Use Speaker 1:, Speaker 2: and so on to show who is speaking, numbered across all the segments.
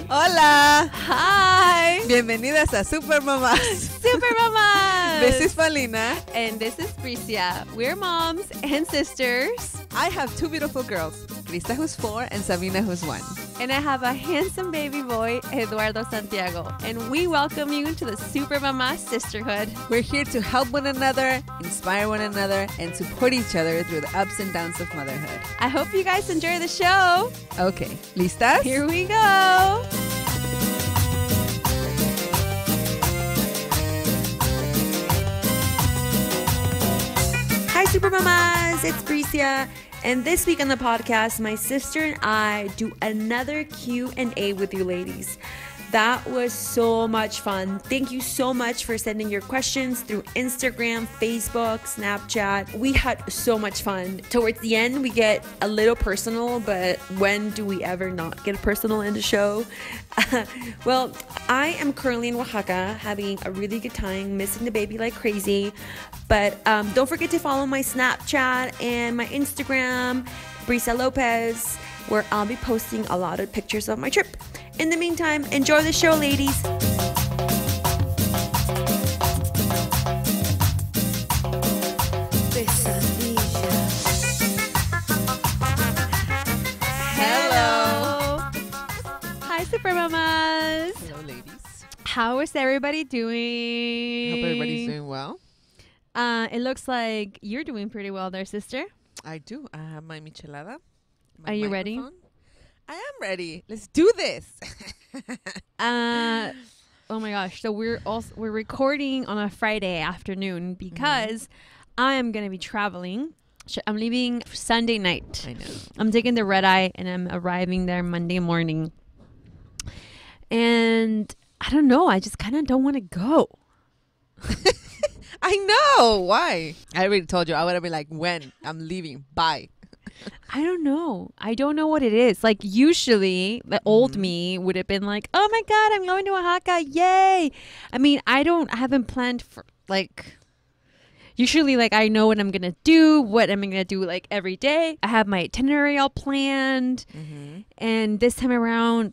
Speaker 1: Hola.
Speaker 2: Hi.
Speaker 1: Bienvenidas a Super Mamás.
Speaker 2: Super Mamás.
Speaker 1: This is Paulina.
Speaker 2: And this is Bricia. We're moms and sisters.
Speaker 1: I have two beautiful girls, Krista who's 4 and Sabina who's 1.
Speaker 2: And I have a handsome baby boy, Eduardo Santiago. And we welcome you to the Super Mamás Sisterhood.
Speaker 1: We're here to help one another, inspire one another, and support each other through the ups and downs of motherhood.
Speaker 2: I hope you guys enjoy the show.
Speaker 1: Okay, ¿listas?
Speaker 2: Here we go. Hi, Super Mamas. It's Bricia. And this week on the podcast, my sister and I do another Q&A with you ladies. That was so much fun. Thank you so much for sending your questions through Instagram, Facebook, Snapchat. We had so much fun. Towards the end, we get a little personal, but when do we ever not get personal in the show? Well, I am currently in Oaxaca having a really good time, missing the baby like crazy. But don't forget to follow my Snapchat and my Instagram, Bricia Lopez, where I'll be posting a lot of pictures of my trip. In the meantime, enjoy the show, ladies. Hello. Hi, Super Mamas.
Speaker 1: Hello, ladies.
Speaker 2: How is everybody doing?
Speaker 1: Hope everybody's doing well.
Speaker 2: It looks like you're doing pretty well there, sister.
Speaker 1: I do. I have my michelada.
Speaker 2: Are you ready?
Speaker 1: I am ready. Let's do this.
Speaker 2: Oh my gosh. So we're recording on a Friday afternoon because I am going to be traveling. I'm leaving Sunday night.
Speaker 1: I know.
Speaker 2: I'm taking the red eye and I'm arriving there Monday morning. And I don't know. I just kind of don't want to go.
Speaker 1: I know. Why? I already told you. I would have been like, when? I'm leaving. Bye.
Speaker 2: I don't know. I don't know what it is. Like usually the old me would have been like, oh my God, I'm going to Oaxaca. Yay. I mean, I haven't planned for like, usually like I know what I'm going to do, what I'm going to do like every day. I have my itinerary all planned. And this time around,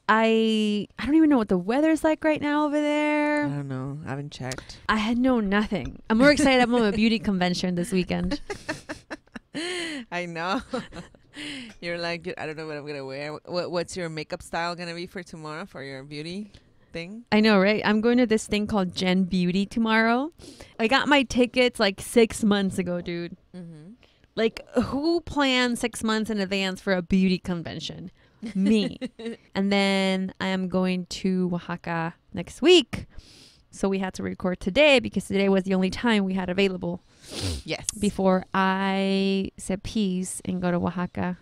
Speaker 2: I don't even know what the weather's like right now over there.
Speaker 1: I don't know. I haven't checked.
Speaker 2: I had nothing. I'm more excited. I'm on a beauty convention this weekend.
Speaker 1: I know. You're like, I don't know what I'm going to wear. What's your makeup style going to be for tomorrow for your beauty thing?
Speaker 2: I know, right? I'm going to this thing called Gen Beauty tomorrow. I got my tickets like 6 months ago, dude. Like, who plans 6 months in advance for a beauty convention? Me. And then I am going to Oaxaca next week. So we had to record today because today was the only time we had available.
Speaker 1: Yes.
Speaker 2: Before I said peace and go to Oaxaca.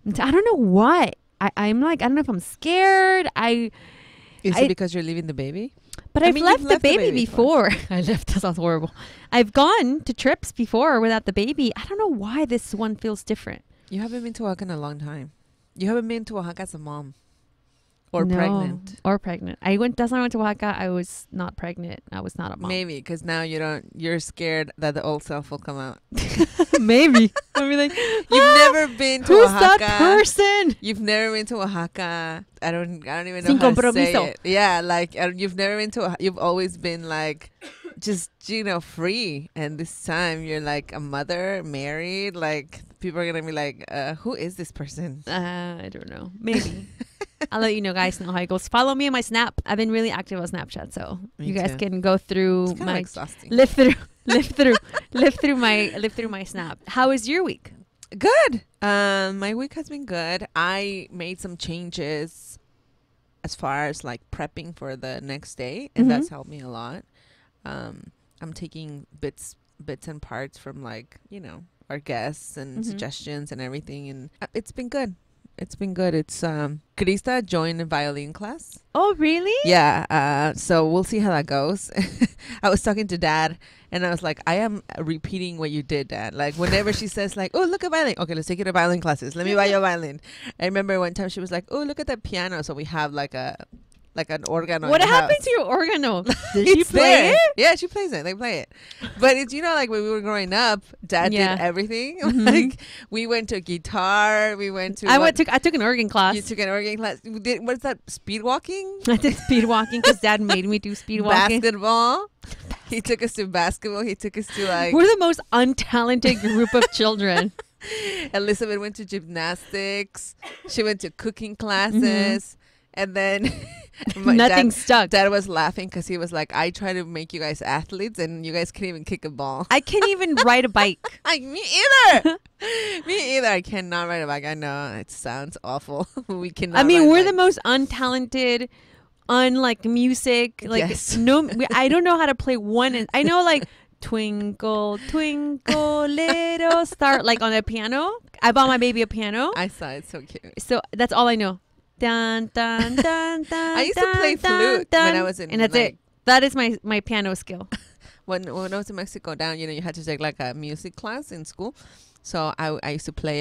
Speaker 2: I don't know why. I'm like, I don't know if I'm scared.
Speaker 1: Is it because you're leaving the baby?
Speaker 2: But I've left the baby before. I left. That sounds horrible. I've gone to trips before without the baby. I don't know why this one feels different.
Speaker 1: You haven't been to Oaxaca in a long time. You haven't been to Oaxaca as a mom. Or pregnant.
Speaker 2: Or pregnant. That's when I went to Oaxaca. I was not pregnant. I was not a mom.
Speaker 1: Maybe because now you're scared that the old self will come out.
Speaker 2: Maybe. I'll be like,
Speaker 1: you've never been to
Speaker 2: who's
Speaker 1: Oaxaca.
Speaker 2: That person?
Speaker 1: You've never been to Oaxaca. I don't even know how to say it. Yeah, like you've never been to. You've always been like, just free. And this time you're like a mother, married. Like people are gonna be like, who is this person?
Speaker 2: I don't know. Maybe. I'll let you know, guys, know how it goes. Follow me on my Snap. I've been really active on Snapchat, so you guys can go through my live through my Snap. How is your week?
Speaker 1: Good. My week has been good. I made some changes as far as like prepping for the next day, and that's helped me a lot. I'm taking bits and parts from like our guests and suggestions and everything, and it's been good. It's Krista joined a violin class.
Speaker 2: Oh, really?
Speaker 1: Yeah. So we'll see how that goes. I was talking to Dad and I was like, I am repeating what you did, Dad. Like whenever she says like, oh, look at violin. Okay, let's take you to violin classes. Let me buy you a violin. I remember one time she was like, oh, look at that piano. So we have like a like an organo.
Speaker 2: What
Speaker 1: in the
Speaker 2: happened
Speaker 1: house.
Speaker 2: to your organo? Did she
Speaker 1: It's
Speaker 2: play
Speaker 1: there.
Speaker 2: it?
Speaker 1: Yeah, she plays it. They play it. But it's, like when we were growing up, Dad
Speaker 2: Yeah.
Speaker 1: did everything.
Speaker 2: Mhm.
Speaker 1: Like we went to guitar. We went to.
Speaker 2: I took an organ class.
Speaker 1: You took an organ class. We did, what's that? Speed walking?
Speaker 2: I did speed walking because Dad made me do speed walking.
Speaker 1: Basketball. He took us to basketball. He took us to like.
Speaker 2: We're the most untalented group of children.
Speaker 1: Elizabeth went to gymnastics. She went to cooking classes. And then
Speaker 2: Nothing stuck.
Speaker 1: Dad was laughing because he was like, I try to make you guys athletes and you guys can't even kick a ball.
Speaker 2: I can't even ride a bike.
Speaker 1: Me either. Me either. I cannot ride a bike. I know it sounds awful. We cannot.
Speaker 2: I mean,
Speaker 1: ride
Speaker 2: we're
Speaker 1: bikes.
Speaker 2: the most untalented, unlike music. Like
Speaker 1: Yes.
Speaker 2: I don't know how to play one. I know like Twinkle, Twinkle, Little Star, like on a piano. I bought my baby a piano.
Speaker 1: I saw it. So cute.
Speaker 2: So that's all I know. Dun, dun, dun, dun,
Speaker 1: I used to play flute when I was in.
Speaker 2: and that's
Speaker 1: like,
Speaker 2: it. That is my piano skill.
Speaker 1: When I was in Mexico down, you had to take like a music class in school. So I used to play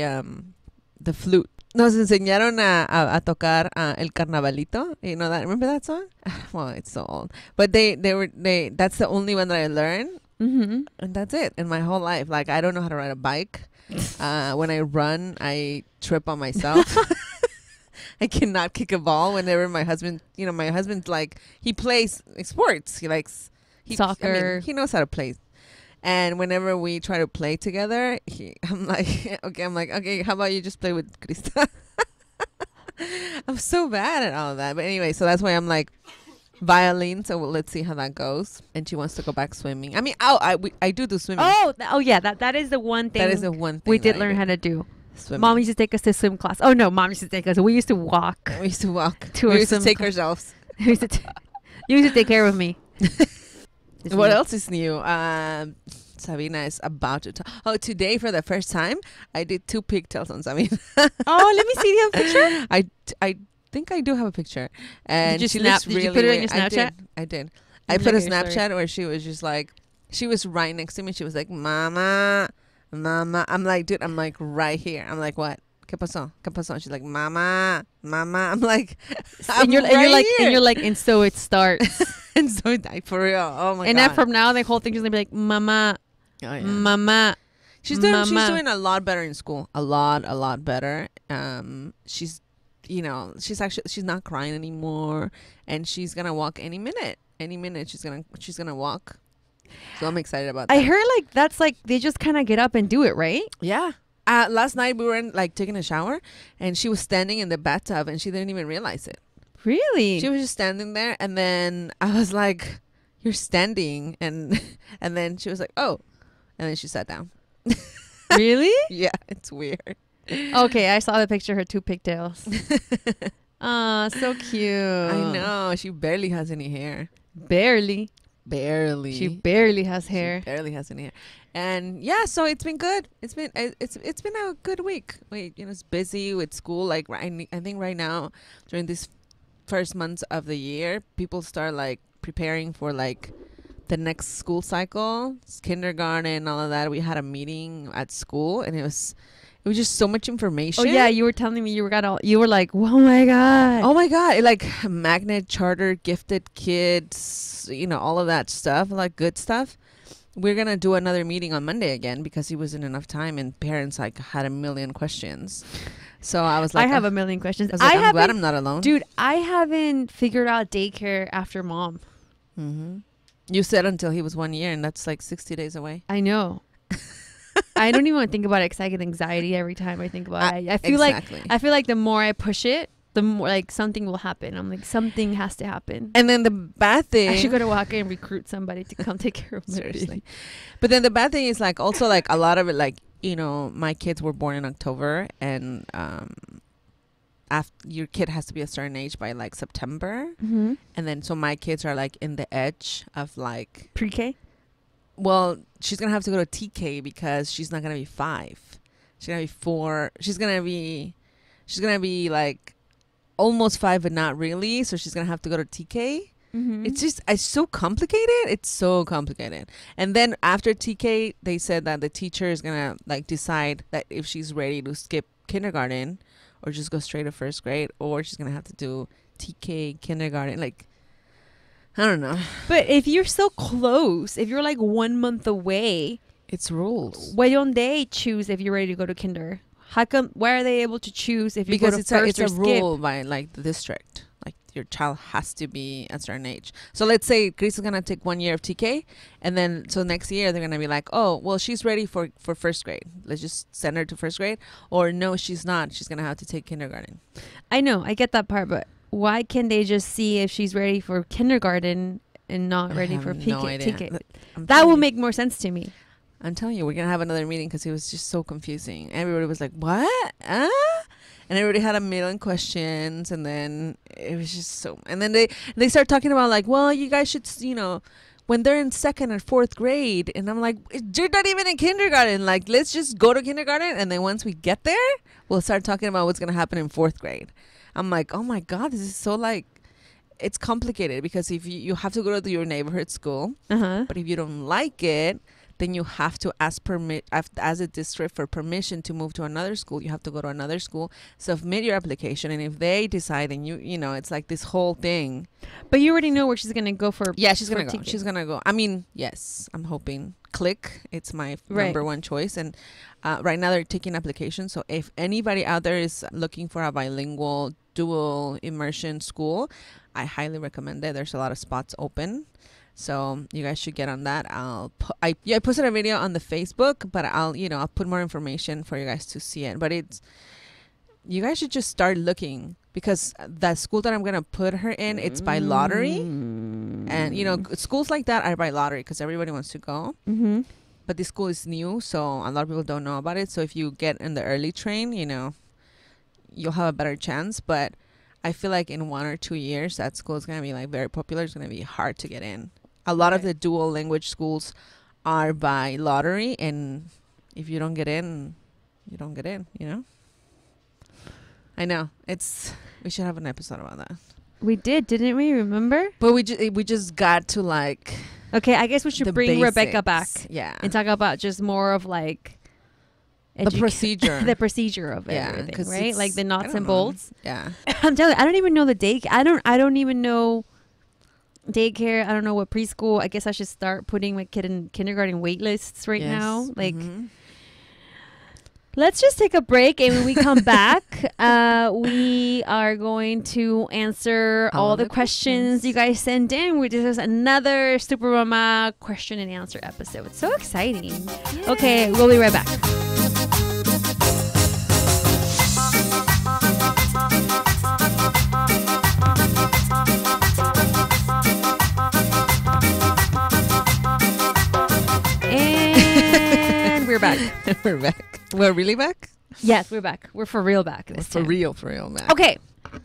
Speaker 1: the flute. Nos enseñaron a tocar el carnavalito. You know that? Remember that song? Well, it's so old. But they that's the only one that I learned.
Speaker 2: Mm-hmm.
Speaker 1: And that's it in my whole life. Like, I don't know how to ride a bike. When I run, I trip on myself. I cannot kick a ball whenever my husband's like, he plays sports. He likes
Speaker 2: Soccer.
Speaker 1: He knows how to play. And whenever we try to play together, I'm like, okay, how about you just play with Krista? I'm so bad at all of that. But anyway, so that's why I'm like, violin. So let's see how that goes. And she wants to go back swimming. I mean, I do swimming.
Speaker 2: Oh yeah, that is the one thing.
Speaker 1: That is the one thing
Speaker 2: we did
Speaker 1: that I
Speaker 2: learn
Speaker 1: do.
Speaker 2: how to do.
Speaker 1: Swimming.
Speaker 2: Mom used to take us to swim class. Oh no, Mom used to take us. We used to walk.
Speaker 1: We used to walk.
Speaker 2: To
Speaker 1: We
Speaker 2: our
Speaker 1: used to
Speaker 2: swim
Speaker 1: take
Speaker 2: class.
Speaker 1: ourselves.
Speaker 2: You used to take care of me.
Speaker 1: What else is new? Sabina is about to talk. Oh, today for the first time, I did 2 pigtails on Sabina.
Speaker 2: Oh, let me see the picture.
Speaker 1: I think I do have a picture. And
Speaker 2: you
Speaker 1: she
Speaker 2: snap-
Speaker 1: looks
Speaker 2: did you
Speaker 1: really
Speaker 2: put it on
Speaker 1: weird.
Speaker 2: your Snapchat?
Speaker 1: I did.
Speaker 2: Let
Speaker 1: I
Speaker 2: me
Speaker 1: put a
Speaker 2: look at your story.
Speaker 1: Snapchat where she was just like, she was right next to me. She was like, Mama. I'm like, dude, I'm like right here. I'm like, what? ¿Qué pasó? ¿Qué pasó? She's like, Mama. I'm like,
Speaker 2: And you're like, and so it starts.
Speaker 1: and so it died for real. Oh my
Speaker 2: And
Speaker 1: god.
Speaker 2: then from now, the whole thing's gonna be like, Mama,
Speaker 1: Oh, yeah.
Speaker 2: Mama.
Speaker 1: She's doing
Speaker 2: Mama.
Speaker 1: a lot better in school. A lot better. She's she's not crying anymore, and she's gonna walk any minute. Any minute she's gonna walk. So I'm excited about that.
Speaker 2: I heard like that's like they just kind of get up and do it, right?
Speaker 1: Yeah. Last night we were taking a shower, and she was standing in the bathtub, and she didn't even realize it.
Speaker 2: Really?
Speaker 1: She was just standing there, and then I was like, "You're standing," and then she was like, "Oh," and then she sat down.
Speaker 2: Really?
Speaker 1: Yeah, it's weird.
Speaker 2: Okay, I saw the picture of her 2 pigtails. Ah, so cute.
Speaker 1: I know. She barely has any hair.
Speaker 2: Barely.
Speaker 1: Barely.
Speaker 2: She barely has hair.
Speaker 1: She barely has any hair. And yeah, so it's been good. It's been a good week. It's busy with school. Like I think right now during this first months of the year, people start like preparing for like the next school cycle, kindergarten, all of that. We had a meeting at school, and it was just so much information.
Speaker 2: Oh yeah, you were telling me you were like, oh my god.
Speaker 1: Oh my god, like magnet charter, gifted kids, all of that stuff, like good stuff. We're gonna do another meeting on Monday again because it wasn't enough time, and parents like had a million questions. So I was like,
Speaker 2: I have a million questions.
Speaker 1: I was like, I'm glad I'm not alone.
Speaker 2: Dude, I haven't figured out daycare after Mom.
Speaker 1: Mm-hmm. You said until he was 1 year, and that's like 60 days away.
Speaker 2: I know. I don't even want to think about it because I get anxiety every time I think about it. I feel like the more I push it, the more like something will happen. I'm like, something has to happen.
Speaker 1: And then the bad thing,
Speaker 2: I should go to Oaxaca and recruit somebody to come take care of me.
Speaker 1: Seriously. But then the bad thing is like also like a lot of it, like, my kids were born in October, and after your kid has to be a certain age by like September.
Speaker 2: Mm-hmm.
Speaker 1: And then so my kids are like in the edge of like
Speaker 2: Pre-K?
Speaker 1: Well, she's gonna have to go to TK because she's not gonna be 5. She's gonna be 4. She's gonna be like almost 5, but not really. So she's gonna have to go to TK.
Speaker 2: Mm-hmm.
Speaker 1: It's so complicated. It's so complicated. And then after TK, they said that the teacher is gonna like decide that if she's ready to skip kindergarten or just go straight to first grade, or she's going to have to do TK, kindergarten. Like, I don't know.
Speaker 2: But if you're so close, if you're like 1 month away,
Speaker 1: it's rules.
Speaker 2: Why don't they choose if you're ready to go to kinder? How come? Why are they able to choose if you go to first or skip?
Speaker 1: Because it's a rule by like the district. Like your child has to be a certain age. So let's say Chris is gonna take 1 year of TK, and then so next year they're gonna be like, oh, well, she's ready for first grade. Let's just send her to first grade. Or no, she's not. She's gonna have to take kindergarten.
Speaker 2: I know, I get that part, but why can't they just see if she's ready for kindergarten and not ready for TK? That will make more sense to me.
Speaker 1: I'm telling you, we're going to have another meeting because it was just so confusing. Everybody was like, what? And everybody had a million questions. And then it was just so... And then they start talking about like, well, you guys should, when they're in 2nd or 4th grade. And I'm like, you're not even in kindergarten. Like, let's just go to kindergarten. And then once we get there, we'll start talking about what's going to happen in 4th grade. I'm like, oh my God, this is so like... It's complicated because if you have to go to your neighborhood school. But if you don't like it... then you have to ask as a district for permission to move to another school. You have to go to another school, submit your application, and if they decide, and it's like this whole thing.
Speaker 2: But you already know where she's gonna go for.
Speaker 1: Yeah, she's gonna go. She's gonna go. I mean, yes, I'm hoping. Click. It's my number one choice, and right now they're taking applications. So if anybody out there is looking for a bilingual dual immersion school, I highly recommend it. There's a lot of spots open. So you guys should get on that. I posted a video on the Facebook, but I'll put more information for you guys to see it. But you guys should just start looking, because that school that I'm going to put her in, it's by lottery. And, schools like that are by lottery because everybody wants to go. But this school is new, so a lot of people don't know about it. So if you get in the early train, you'll have a better chance. But I feel like in 1 or 2 years, that school is going to be like very popular. It's going to be hard to get in. A lot of the dual language schools are by lottery, and if you don't get in, you don't get in, I know. We should have an episode about that.
Speaker 2: We didn't we? Remember?
Speaker 1: But we just got to like...
Speaker 2: Okay, I guess we should bring
Speaker 1: basics.
Speaker 2: Rebecca back.
Speaker 1: Yeah.
Speaker 2: And talk about just more of like...
Speaker 1: the procedure.
Speaker 2: The procedure of everything, right? Like the nuts and bolts.
Speaker 1: Yeah.
Speaker 2: I'm telling you, I don't even know the daycare. I don't even know daycare. I don't know what preschool. I guess I should start putting my kid in kindergarten wait lists now. Like, let's just take a break, and when we come back, we are going to answer all the questions you guys send in. This is another Super Mama question and answer episode. It's so exciting. Yay. Okay, we'll be right back. We're back.
Speaker 1: We're back. We're really back?
Speaker 2: Yes, we're back. We're for real back this time.
Speaker 1: For real, man.
Speaker 2: Okay,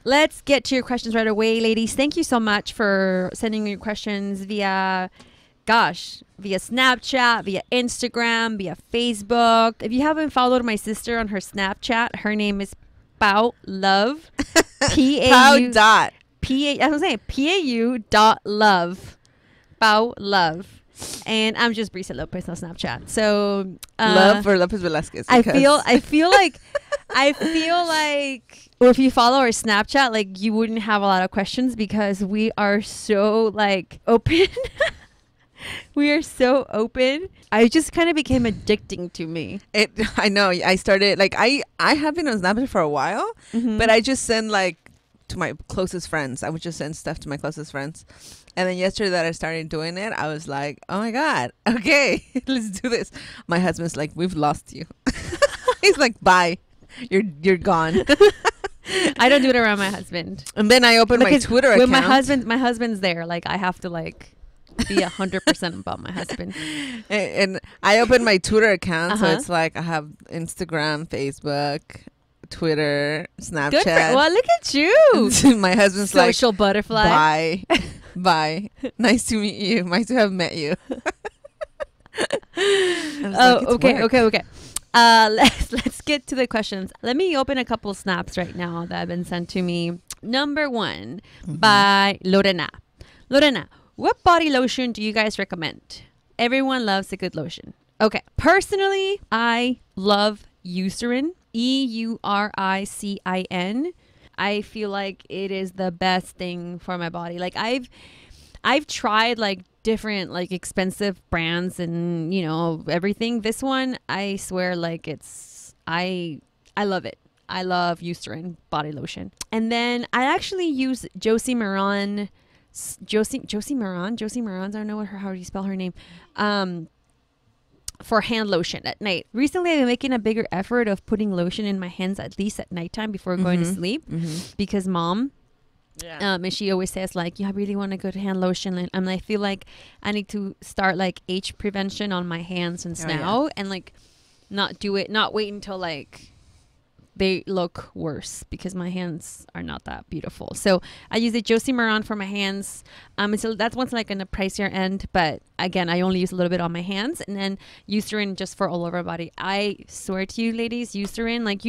Speaker 2: let's get to your questions right away, ladies. Thank you so much for sending your questions via Snapchat, via Instagram, via Facebook. If you haven't followed my sister on her Snapchat, her name is Pau Love.
Speaker 1: Pau dot.
Speaker 2: I was saying PAU.love. Pau Love. And I'm just Bricia Lopez on Snapchat. So
Speaker 1: Love for Lopez Velasquez.
Speaker 2: I feel like well, if you follow our Snapchat, like you wouldn't have a lot of questions because we are so like open. We are so open. I just kind of became addicting to me.
Speaker 1: I know. I started like I have been on Snapchat for a while, but I just send like to my closest friends. I would just send stuff to my closest friends. And then yesterday that I started doing it, I was like, oh my God, okay, let's do this. My husband's like, we've lost you. He's like, bye, you're gone.
Speaker 2: I don't do it around my husband.
Speaker 1: And then I opened my Twitter account.
Speaker 2: My husband's there. Like I have to like be 100% about my husband.
Speaker 1: And I opened my Twitter account. So it's like I have Instagram, Facebook, Twitter, Snapchat.
Speaker 2: Well, look at you.
Speaker 1: My husband's like,
Speaker 2: social butterfly.
Speaker 1: Bye. Nice to meet you. Nice to have met you.
Speaker 2: Okay. Let's get to the questions. Let me open a couple snaps right now that have been sent to me. Number 1 by Lorena. Lorena, what body lotion do you guys recommend? Everyone loves a good lotion. Okay. Personally, I love Eucerin. EURICIN. I feel like it is the best thing for my body. Like I've tried like different like expensive brands and everything. This one, I swear, like I love it. I love Eucerin body lotion. And then I actually use Josie Maran. Josie Maran. I don't know how do you spell her name. For hand lotion at night. Recently, I've been making a bigger effort of putting lotion in my hands at least at nighttime before going to sleep, because Mom, and she always says like, I really want a good hand lotion, and I feel like I need to start like age prevention on my hands since now, and like not wait until like they look worse, because my hands are not that beautiful. So I use the Josie Maran for my hands. So that's one's like on the pricier end, but again, I only use a little bit on my hands, and then Eucerin just for all over my body. I swear to you, ladies, Eucerin, like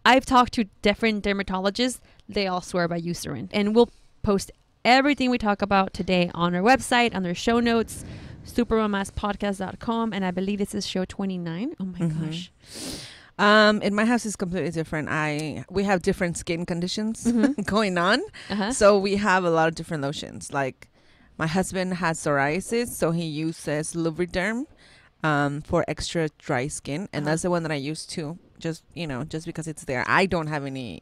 Speaker 2: I've talked to different dermatologists. They all swear by Eucerin, and we'll post everything we talk about today on our website, on their show notes, supermamaspodcast.com. And I believe this is show 29. Oh my gosh.
Speaker 1: In my house is completely different. We have different skin conditions going on. So we have a lot of different lotions. Like my husband has psoriasis, so he uses Lubriderm for extra dry skin, and that's the one that I use too. Just because it's there. I don't have any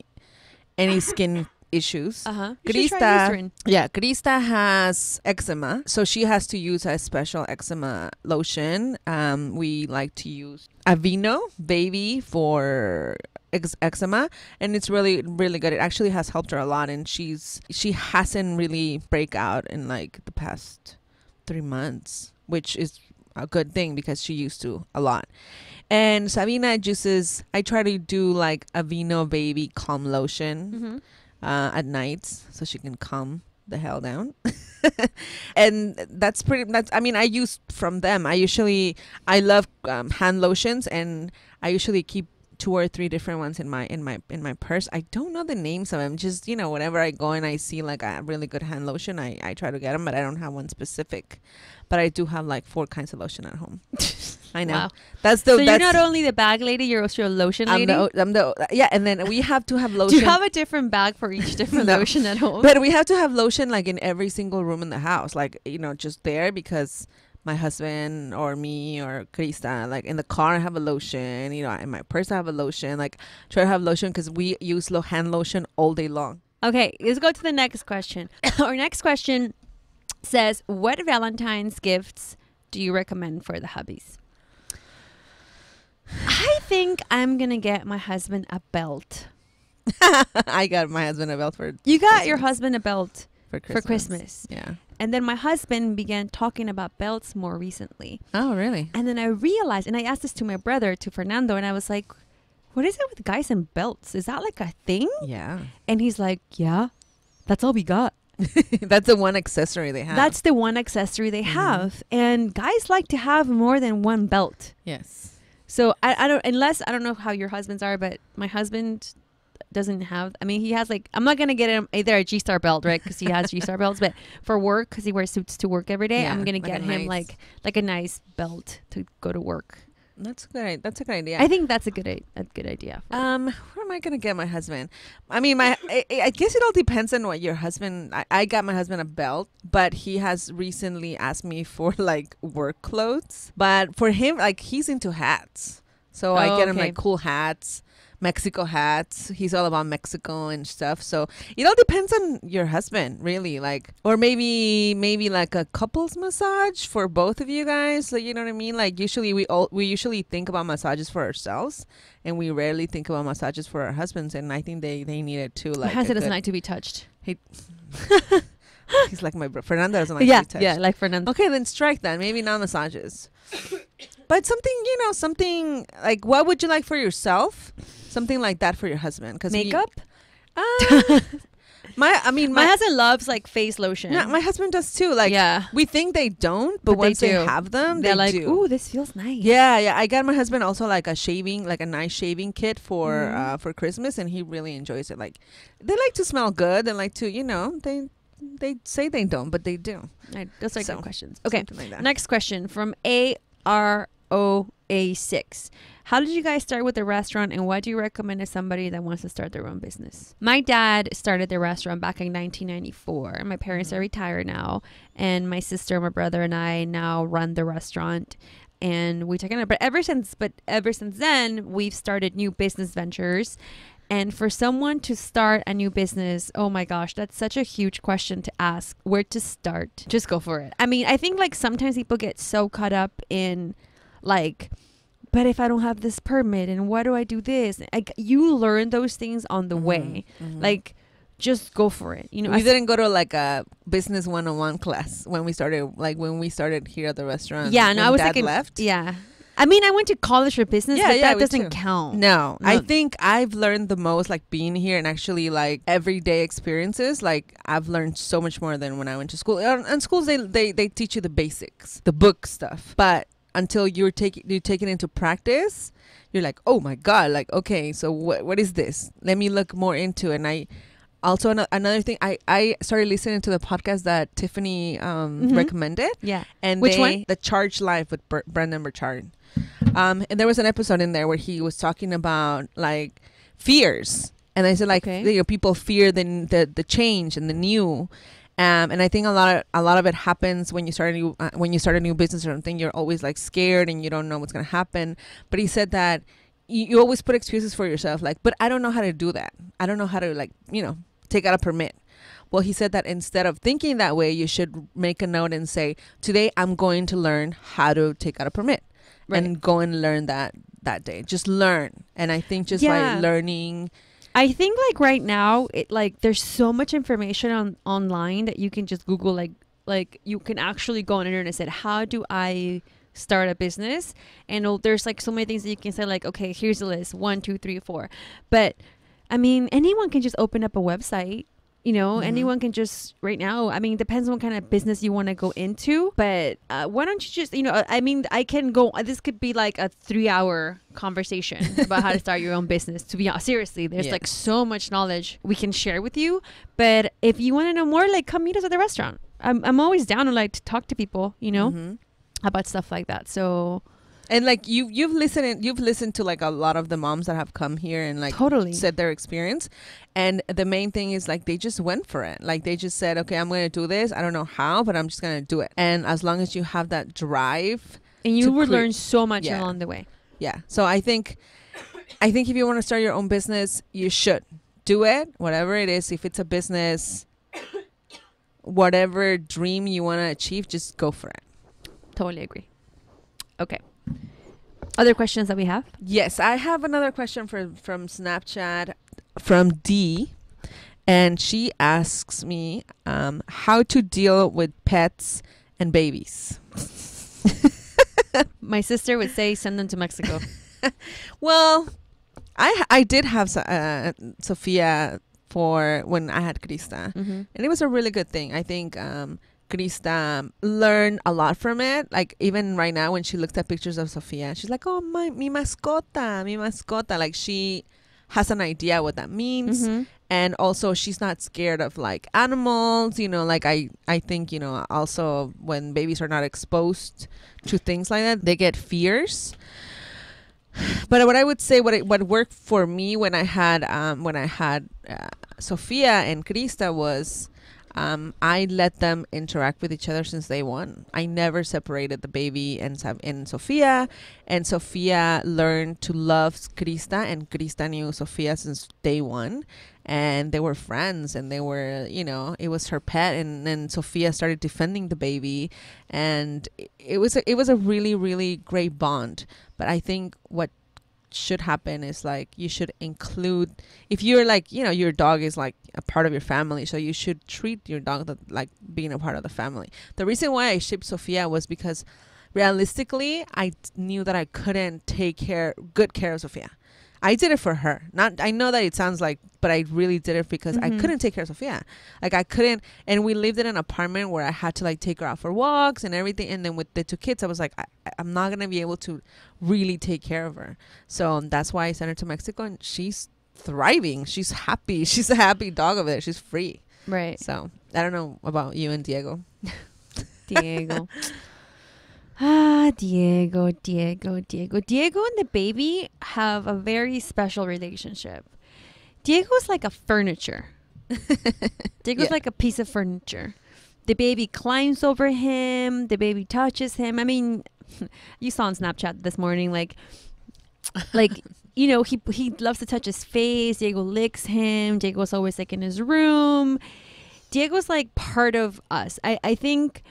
Speaker 1: skin issues. Krista has eczema, so she has to use a special eczema lotion. We like to use Aveeno Baby for eczema, and it's really, really good. It actually has helped her a lot, and she hasn't really break out in like the past 3 months, which is a good thing because she used to a lot. And Sabina juices, I try to do like Aveeno Baby Calm Lotion at night, so she can calm the hell down. And I use from them. I love hand lotions, and I usually keep 2 or 3 different ones in my purse. I don't know the names of them. Just whenever I go and I see like a really good hand lotion, I try to get them, but I don't have one specific. But I do have like 4 kinds of lotion at home. I know. Wow.
Speaker 2: You're not only the bag lady, you're also a lotion lady.
Speaker 1: And then we have to have lotion.
Speaker 2: Do you have a different bag for each different lotion at home?
Speaker 1: But we have to have lotion like in every single room in the house, like just there, because my husband or me or Krista, like in the car I have a lotion, in my purse I have a lotion. Like try to have lotion because we use hand lotion all day long.
Speaker 2: Okay, let's go to the next question. Our next question says, what Valentine's gifts do you recommend for the hubbies? I think I'm gonna get my husband a belt.
Speaker 1: I got my husband a belt for
Speaker 2: You got Christmas. Your husband a belt
Speaker 1: for
Speaker 2: Christmas.
Speaker 1: Yeah.
Speaker 2: And then my husband began talking about belts more recently.
Speaker 1: Oh, really?
Speaker 2: And then I realized, and I asked this to my brother, to Fernando, and I was like, what is it with guys and belts? Is that like a thing?
Speaker 1: Yeah.
Speaker 2: And he's like, yeah, that's all we got.
Speaker 1: That's the one accessory they have.
Speaker 2: That's the one accessory they have. And guys like to have more than one belt.
Speaker 1: Yes.
Speaker 2: So I don't know how your husbands are, but my husband doesn't have, he has like, I'm not going to get him either a G-Star belt, right? Because he has G-Star belts, but for work, because he wears suits to work every day, I'm going to get him like a nice belt to go to work.
Speaker 1: That's good. That's a good idea.
Speaker 2: I think that's a good idea.
Speaker 1: Where am I gonna get my husband? I guess it all depends on what your husband. I got my husband a belt, but he has recently asked me for like work clothes. But for him, like he's into hats, so I get him like cool hats. Mexico hats. He's all about Mexico and stuff. So it all depends on your husband, really. Like, or maybe like a couples massage for both of you guys. Like, you know what I mean? Like usually we usually think about massages for ourselves, and we rarely think about massages for our husbands. And I think they need it too. Like,
Speaker 2: my husband doesn't like to be touched.
Speaker 1: He's like my bro. Fernando doesn't like to be touched.
Speaker 2: Yeah, like Fernando.
Speaker 1: Okay, then strike that. Maybe not massages. But something like, what would you like for yourself? Something like that for your husband.
Speaker 2: Makeup?
Speaker 1: My
Speaker 2: husband loves like face lotion.
Speaker 1: Yeah, my husband does too. Like, we think they don't, but once they have them,
Speaker 2: they're like,
Speaker 1: do.
Speaker 2: ooh, this feels nice.
Speaker 1: Yeah. I got my husband also like a nice shaving kit for Christmas, and he really enjoys it. Like, they like to smell good. They like to, they say they don't, but they do.
Speaker 2: Those are good questions. Okay,
Speaker 1: like that.
Speaker 2: Next question from ARRL. OA6. How did you guys start with the restaurant, and what do you recommend to somebody that wants to start their own business? My dad started the restaurant back in 1994. My parents are retired now, and my sister, my brother, and I now run the restaurant. And we took it, but ever since then, we've started new business ventures. And for someone to start a new business, oh my gosh, that's such a huge question to ask. Where to start? Just go for it. I mean, I think like sometimes people get so caught up in like, but if I don't have this permit and why do I do this? Like, you learn those things on the way. Like, just go for it. You know,
Speaker 1: we didn't go to like a business 101 class when we started here at the restaurant.
Speaker 2: Yeah, no, I was
Speaker 1: Dad left.
Speaker 2: Yeah. I mean, I went to college for business, but that doesn't
Speaker 1: too.
Speaker 2: count.
Speaker 1: No, I think I've learned the most like being here and actually like everyday experiences. Like I've learned so much more than when I went to school. And schools, they teach you the basics, the book stuff. But until you take it into practice, you're like, oh my God, like, okay, so what is this? Let me look more into it. And I also, another thing, I started listening to the podcast that Tiffany recommended.
Speaker 2: Yeah.
Speaker 1: And
Speaker 2: which one?
Speaker 1: The Charged Life with Brendan Burchard. And there was an episode in there where he was talking about like fears. And I said like, people fear the change and the new. And I think a lot of it happens when you start a new business or something. You're always like scared and you don't know what's going to happen. But he said that you always put excuses for yourself, like, but I don't know how to do that. I don't know how to like, take out a permit. Well, he said that instead of thinking that way, you should make a note and say, today I'm going to learn how to take out a permit. Right. And go and learn that day. Just learn. And I think just by learning.
Speaker 2: I think like right now, it like there's so much information online that you can just Google, like you can actually go on the internet and say, how do I start a business? And there's like so many things that you can say, like, okay, here's the list, 1, 2, 3, 4. But I mean, anyone can just open up a website. Anyone can just right now. I mean, depends on what kind of business you want to go into. But why don't you just, I mean, I can go. This could be like a 3-hour conversation about how to start your own business. To be honest, seriously, there's like so much knowledge we can share with you. But if you want to know more, like, come meet us at the restaurant. I'm always down to like to talk to people, about stuff like that. So.
Speaker 1: And like you've listened to like a lot of the moms that have come here and like
Speaker 2: totally
Speaker 1: said their experience, and the main thing is like they just went for it. Like they just said, okay, I'm going to do this. I don't know how, but I'm just going to do it. And as long as you have that drive,
Speaker 2: and you will learn so much along the way.
Speaker 1: Yeah. So I think if you want to start your own business, you should do it, whatever it is. If it's a business, whatever dream you want to achieve, just go for it.
Speaker 2: Totally agree. Okay. Other questions that we have?
Speaker 1: Yes, I have another question from Snapchat from D, and she asks me how to deal with pets and babies.
Speaker 2: My sister would say send them to Mexico.
Speaker 1: Well, I did have Sophia for when I had Krista, and it was a really good thing. I think Krista learned a lot from it. Like even right now when she looks at pictures of Sophia, she's like, oh, mi mascota. Like she has an idea what that means. And also she's not scared of like animals, like I think, also when babies are not exposed to things like that, they get fears. But what I would say, what worked for me when I had Sophia and Krista was, I let them interact with each other since day one. I never separated the baby and Sophia, and Sophia learned to love Krista, and Krista knew Sophia since day one, and they were friends, and they were, it was her pet, and then Sophia started defending the baby, and it was a really, really great bond. But I think what should happen is like you should include, if you're like your dog is like a part of your family, so you should treat your dog like being a part of the family. The reason why I shipped Sophia was because realistically I knew that I couldn't take good care of Sophia. I did it for her. I know that it sounds like, but I really did it because I couldn't take care of Sophia. Like I couldn't, and we lived in an apartment where I had to like take her out for walks and everything. And then with the 2 kids, I was like, I'm not going to be able to really take care of her. So that's why I sent her to Mexico, and she's thriving. She's happy. She's a happy dog over there. She's free.
Speaker 2: Right.
Speaker 1: So I don't know about you and Diego.
Speaker 2: Diego. Diego. Diego and the baby have a very special relationship. Diego's like a furniture. Diego's like a piece of furniture. The baby climbs over him. The baby touches him. I mean, you saw on Snapchat this morning, like you know, he loves to touch his face. Diego licks him. Diego's always like in his room. Diego's like part of us. I think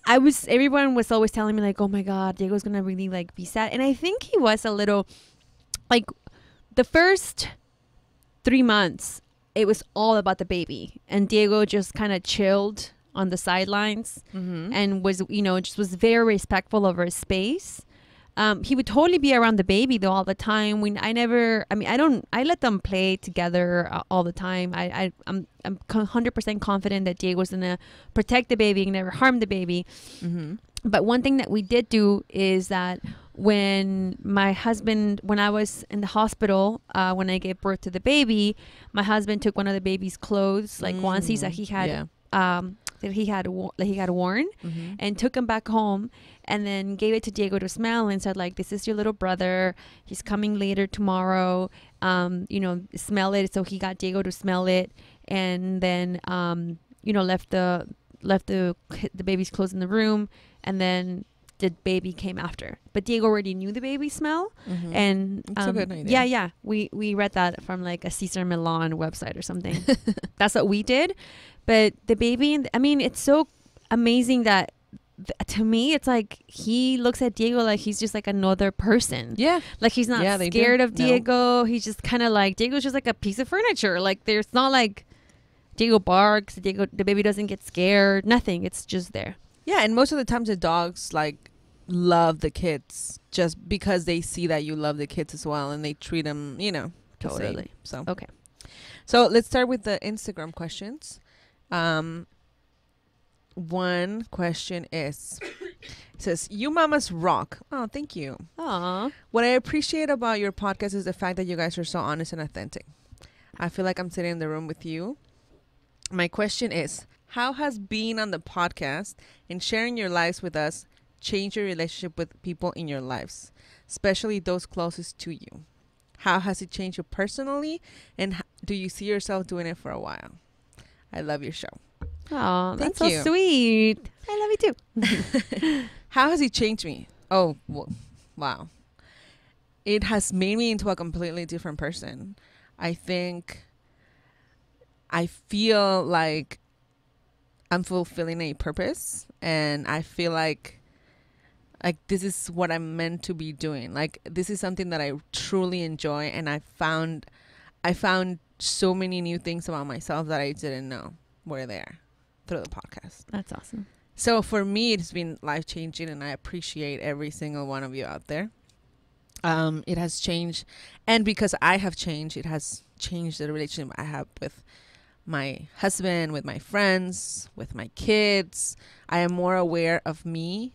Speaker 2: everyone was always telling me like, oh my God, Diego's gonna really like be sad. And I think he was a little, like, the first 3 months, it was all about the baby, and Diego just kind of chilled on the sidelines and was, you know, just was very respectful of her space. He would totally be around the baby though all the time. I let them play together all the time. I'm 100% confident that Diego's gonna protect the baby and never harm the baby. But one thing that we did do is that when I was in the hospital, when I gave birth to the baby, my husband took one of the baby's clothes, like onesies that he had, that he had worn, and took him back home, and then gave it to Diego to smell and said like, this is your little brother. He's coming later tomorrow. You know, smell it. So he got Diego to smell it, and then you know, left the baby's clothes in the room, and then the baby came after. But Diego already knew the baby smell, and
Speaker 1: it's a good idea.
Speaker 2: Yeah. We read that from like a Cesar Millan website or something. That's what we did. But the baby, I mean, it's so amazing that to me, it's like he looks at Diego like he's just like another person. Yeah. Like he's not scared of Diego. No. He's just kind of like, Diego's just like a piece of furniture. Like there's not like Diego barks, the baby doesn't get scared, nothing. It's just there.
Speaker 1: Yeah, and most of the times the dogs like love the kids just because they see that you love the kids as well, and they treat them, you know, totally. So
Speaker 2: okay.
Speaker 1: So let's start with the Instagram questions. One question is, it says, "You mamas rock." Oh, thank you.
Speaker 2: Aww.
Speaker 1: What I appreciate about your podcast is the fact that you guys are so honest and authentic. I feel like I'm sitting in the room with you. My question is, how has being on the podcast and sharing your lives with us changed your relationship with people in your lives, especially those closest to you? How has it changed you personally, and do you see yourself doing it for a while? I love your show.
Speaker 2: Oh, that's so sweet. I love you
Speaker 1: too. How has it changed me? Oh, well, wow. It has made me into a completely different person. I think I feel like I'm fulfilling a purpose, and I feel like this is what I'm meant to be doing. Like this is something that I truly enjoy, and I found so many new things about myself that I didn't know were there through the podcast.
Speaker 2: That's awesome.
Speaker 1: So for me, it's been life-changing, and I appreciate every single one of you out there. It has changed, and because I have changed, it has changed the relationship I have with my husband, with my friends, with my kids. I am more aware of me.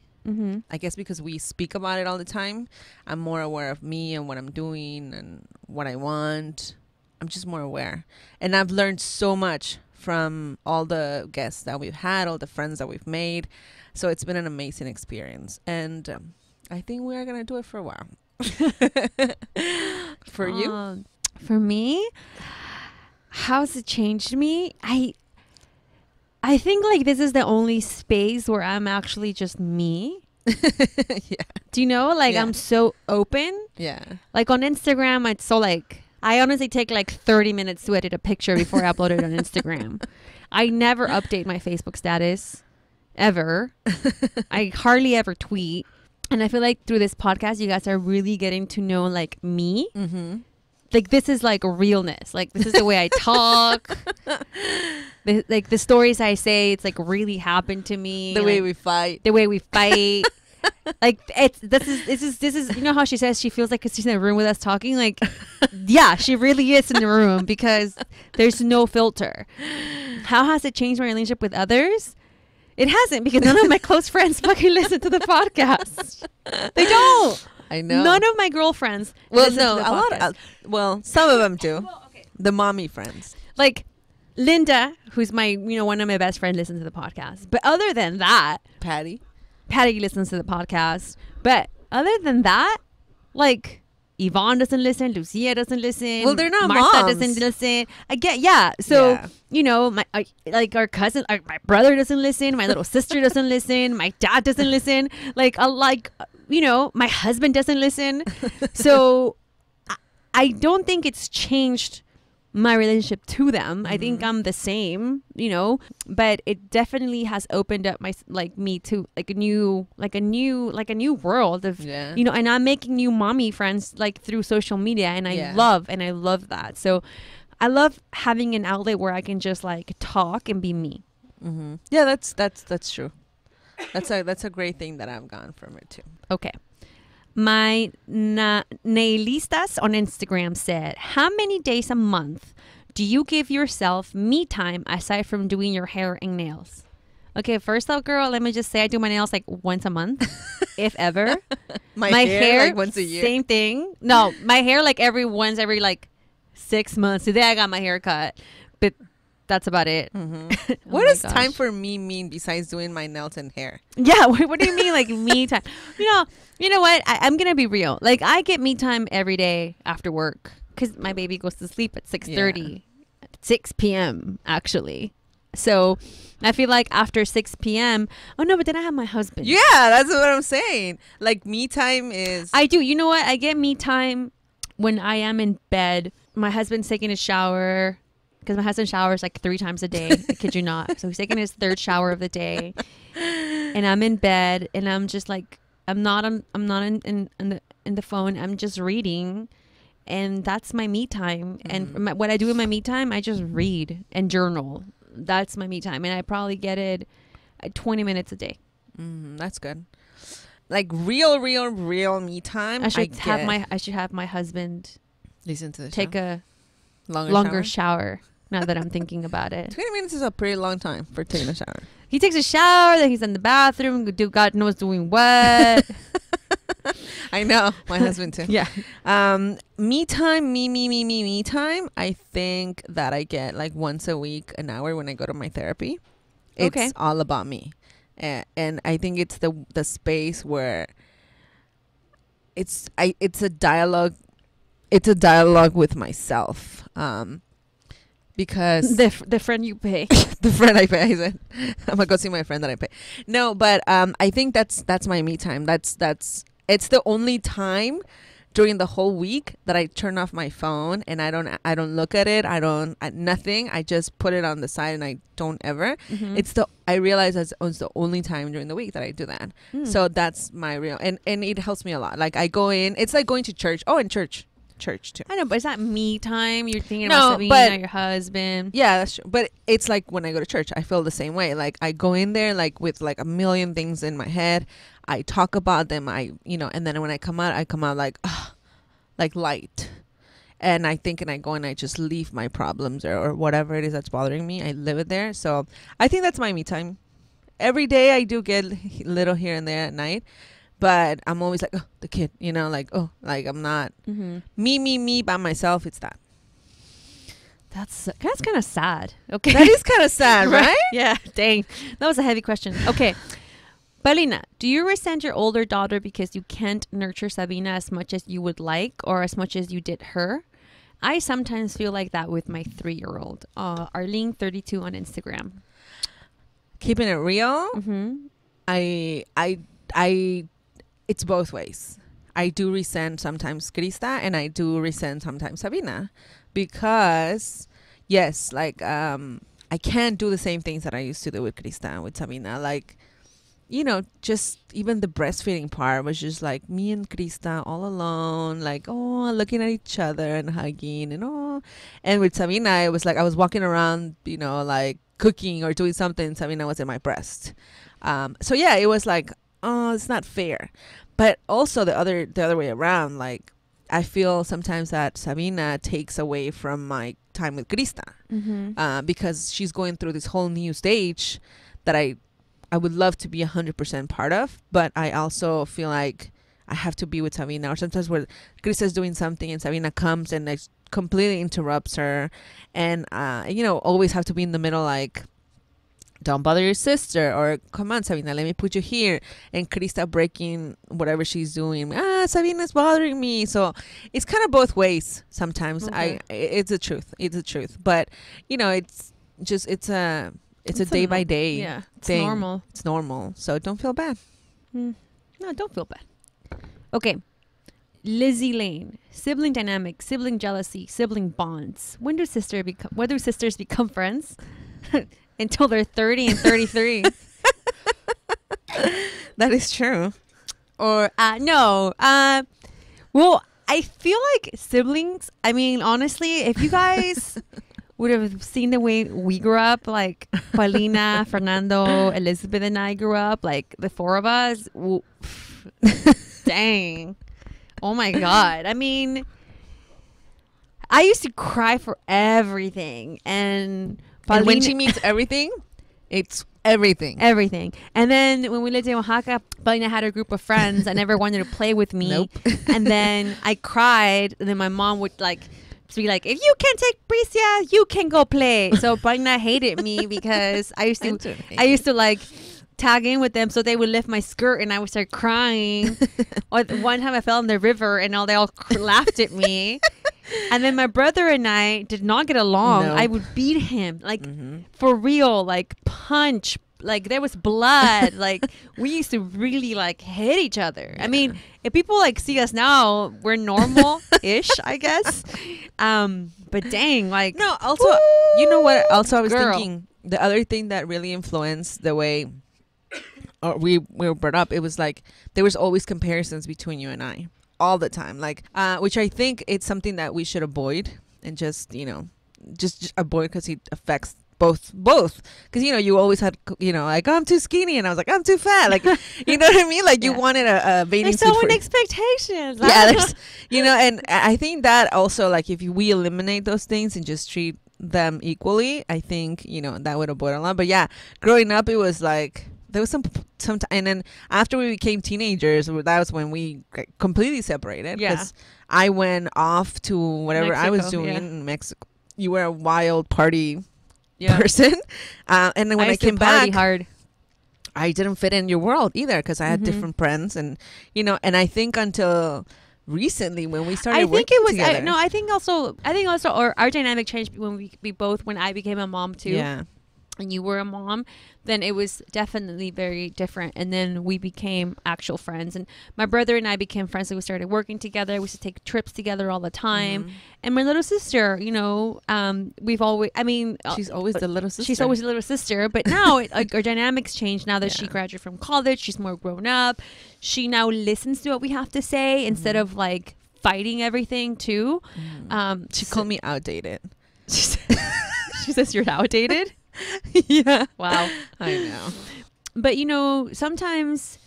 Speaker 1: I guess because we speak about it all the time, I'm more aware of me and what I'm doing and what I want. I'm just more aware. And I've learned so much from all the guests that we've had, all the friends that we've made. So it's been an amazing experience. And I think we are going to do it for a while. For you?
Speaker 2: For me, how's it changed me? I think like this is the only space where I'm actually just me.
Speaker 1: Yeah.
Speaker 2: Do you know? Like I'm so open.
Speaker 1: Yeah.
Speaker 2: Like on Instagram, it's so like, I honestly take like 30 minutes to edit a picture before I upload it on Instagram. I never update my Facebook status ever. I hardly ever tweet. And I feel like through this podcast, you guys are really getting to know like me. Like this is like realness. Like this is the way I talk. Like the stories I say, it's like really happened to me.
Speaker 1: The way we fight.
Speaker 2: Like this is you know how she says she feels like she's in a room with us talking? Like yeah, she really is in the room because there's no filter. How has it changed my relationship with others? It hasn't, because none of my close friends fucking listen to the podcast. They don't.
Speaker 1: I know.
Speaker 2: None of my girlfriends listen to the podcast.
Speaker 1: Some of them do. Well, okay. The mommy friends.
Speaker 2: Like Linda, who's my, one of my best friends, listens to the podcast. But other than that,
Speaker 1: Patty,
Speaker 2: Patty listens to the podcast. But other than that, like, Yvonne doesn't listen. Lucia doesn't listen.
Speaker 1: Well, they're not
Speaker 2: Martha
Speaker 1: moms.
Speaker 2: doesn't listen. So,
Speaker 1: Yeah.
Speaker 2: you know, like our cousin, my brother doesn't listen. My little sister doesn't listen. My dad doesn't listen. Like, you know, my husband doesn't listen. So I don't think it's changed my relationship to them. I think I'm the same, you know, but it definitely has opened up me to like a new world of, you know, and I'm making new mommy friends like through social media, and I love that. So I love having an outlet where I can just like talk and be me.
Speaker 1: Yeah, that's true. That's a great thing that I've gone from it too.
Speaker 2: Okay. My Nailistas on Instagram said, how many days a month do you give yourself me time aside from doing your hair and nails? Okay, first off, girl, let me just say I do my nails like once a month, if ever.
Speaker 1: My hair like once a year.
Speaker 2: Same thing. No, my hair like every like 6 months. Today I got my hair cut, but that's about it.
Speaker 1: What does time for me mean besides doing my nails and hair?
Speaker 2: Yeah, what do you mean like me time? You know what? I'm gonna be real. Like, I get me time every day after work because my baby goes to sleep at 6:30, 6 p.m. actually. So I feel like after 6 p.m. Oh no, but then I have my husband.
Speaker 1: Yeah, that's what I'm saying. Like, me time is.
Speaker 2: I do. You know what? I get me time when I am in bed. My husband's taking a shower. Because my husband showers like 3 times a day. I kid you not. So he's taking his 3rd shower of the day, and I'm in bed, and I'm just like, I'm not in the phone. I'm just reading, and that's my me time. And what I do in my me time, I just read and journal. That's my me time, and I probably get it 20 minutes a day.
Speaker 1: That's good. Like real me time.
Speaker 2: I should have my husband
Speaker 1: listen to the
Speaker 2: take a
Speaker 1: longer
Speaker 2: shower. Now that I'm thinking about it,
Speaker 1: 20 minutes is a pretty long time for taking a shower.
Speaker 2: He takes a shower, then he's in the bathroom, God knows doing what.
Speaker 1: I know, my husband too.
Speaker 2: Yeah.
Speaker 1: Me time, me time. I think that I get like once a week, an hour when I go to my therapy. It's all about me, and I think it's the space where it's a dialogue. It's a dialogue with myself. Because
Speaker 2: the friend you pay.
Speaker 1: The friend I pay. I said, I'm gonna go see my friend that I pay. No, but I think that's my me time. It's the only time during the whole week that I turn off my phone and I don't look at it. Nothing. I just put it on the side and I don't ever. I realize it's the only time during the week that I do that. So that's my real and it helps me a lot. Like, I go in. It's like going to church. Oh, in church too.
Speaker 2: I know, but it's not me time. You're thinking about Sabina, your husband.
Speaker 1: Yeah, that's true. But it's like when I go to church, I feel the same way. Like, I go in there like with like a million things in my head. I talk about them. And then when I come out like light. And I think, and I go and I just leave my problems or whatever it is that's bothering me. I live it there. So I think that's my me time. Every day I do get little here and there at night. But I'm always like, oh, the kid, I'm not me by myself. It's that.
Speaker 2: That's kind of sad. Okay.
Speaker 1: That is kind of sad, right?
Speaker 2: Yeah. Dang. That was a heavy question. Okay. Paulina, do you resent your older daughter because you can't nurture Sabina as much as you would like or as much as you did her? I sometimes feel like that with my 3-year-old. Arlene 32 on Instagram.
Speaker 1: Keeping it real. It's both ways. I do resent sometimes Krista and I do resent sometimes Sabina because yes, like I can't do the same things that I used to do with Krista and with Sabina. Like, just even the breastfeeding part was just like me and Krista all alone, like, looking at each other and hugging and with Sabina, it was like I was walking around, like cooking or doing something. Sabina was in my breast. So yeah, it was like, it's not fair. But also the other way around, like I feel sometimes that Sabina takes away from my time with Krista because she's going through this whole new stage that I would love to be 100% part of, but I also feel like I have to be with Sabina. Or sometimes where Krista's doing something and Sabina comes and like completely interrupts her, and always have to be in the middle, like don't bother your sister, or come on, Sabina, let me put you here, and Krista breaking whatever she's doing. Sabina's bothering me. So it's kind of both ways sometimes.
Speaker 2: Okay.
Speaker 1: It's the truth, but it's just it's a day by day thing.
Speaker 2: Normal.
Speaker 1: It's normal, so don't feel bad.
Speaker 2: No, don't feel bad. Okay. Lizzie Lane, sibling dynamic, sibling jealousy, sibling bonds. When do sisters become friends? Until they're 30 and 33.
Speaker 1: That is true.
Speaker 2: Or no. Well, I feel like siblings, I mean, honestly, if you guys would have seen the way we grew up, like Paulina, Fernando, Elizabeth, and I grew up, like the four of us, dang. Oh my God. I mean, I used to cry for everything. And
Speaker 1: when she means everything, it's everything.
Speaker 2: Everything. And then when we lived in Oaxaca, Paulina had a group of friends that never wanted to play with me.
Speaker 1: Nope.
Speaker 2: And then I cried. And then my mom would be like, if you can't take Bricia, you can go play. So Paulina hated me because I used to like tag in with them, so they would lift my skirt and I would start crying. Or one time I fell in the river and they all laughed at me. And then my brother and I did not get along.
Speaker 1: Nope.
Speaker 2: I would beat him, like for real, like punch, like there was blood. Like we used to really like hit each other. I mean, if people like see us now, we're normal-ish, I guess. But dang, like
Speaker 1: no. Also, you know what? Also, I was thinking the other thing that really influenced the way we were brought up. It was like there was always comparisons between you and I. All the time, like which I think it's something that we should avoid, and just avoid, because it affects both because you always had like, oh, I'm too skinny, and I was like, I'm too fat, like you know what I mean, like you wanted a bathing
Speaker 2: suit.
Speaker 1: There's
Speaker 2: so many expectations.
Speaker 1: There's and I think that also, like, if we eliminate those things and just treat them equally, I think that would avoid a lot. But yeah, growing up, it was like there was some and then after we became teenagers, that was when we completely separated, because I went off to whatever Mexico, I was doing in Mexico. You were a wild party person, and then when I came back, hard. I didn't fit in your world either, because I had different friends, and and I think until recently when we started working together.
Speaker 2: I think also our dynamic changed when when I became a mom too.
Speaker 1: Yeah.
Speaker 2: And you were a mom, then it was definitely very different. And then we became actual friends. And my brother and I became friends. And we started working together. We used to take trips together all the time. And my little sister, we've always, she's always the little sister. She's always the little sister. But now our dynamics changed now that she graduated from college. She's more grown up. She now listens to what we have to say instead of like fighting everything too.
Speaker 1: She called me outdated.
Speaker 2: She says you're outdated.
Speaker 1: Yeah.
Speaker 2: Wow.
Speaker 1: I know.
Speaker 2: But sometimes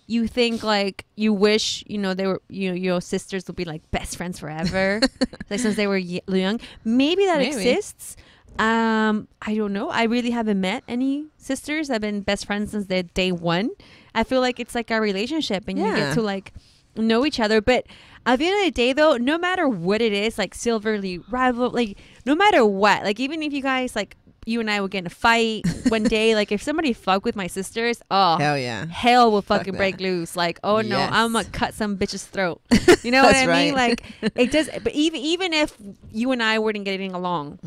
Speaker 2: you think like you wish they were your sisters would be like best friends forever, like since they were young. Maybe that exists. I don't know. I really haven't met any sisters that have been best friends since their day one. I feel like it's like a relationship, and you get to like know each other. But at the end of the day, though, no matter what it is, like silverly rival, like no matter what, like even if you guys like. You and I would get in a fight one day. Like if somebody fuck with my sisters,
Speaker 1: hell yeah,
Speaker 2: hell will fucking break loose. Like, oh no, I'm gonna cut some bitch's throat. You know what I mean? Like it does. But even if you and I weren't getting along,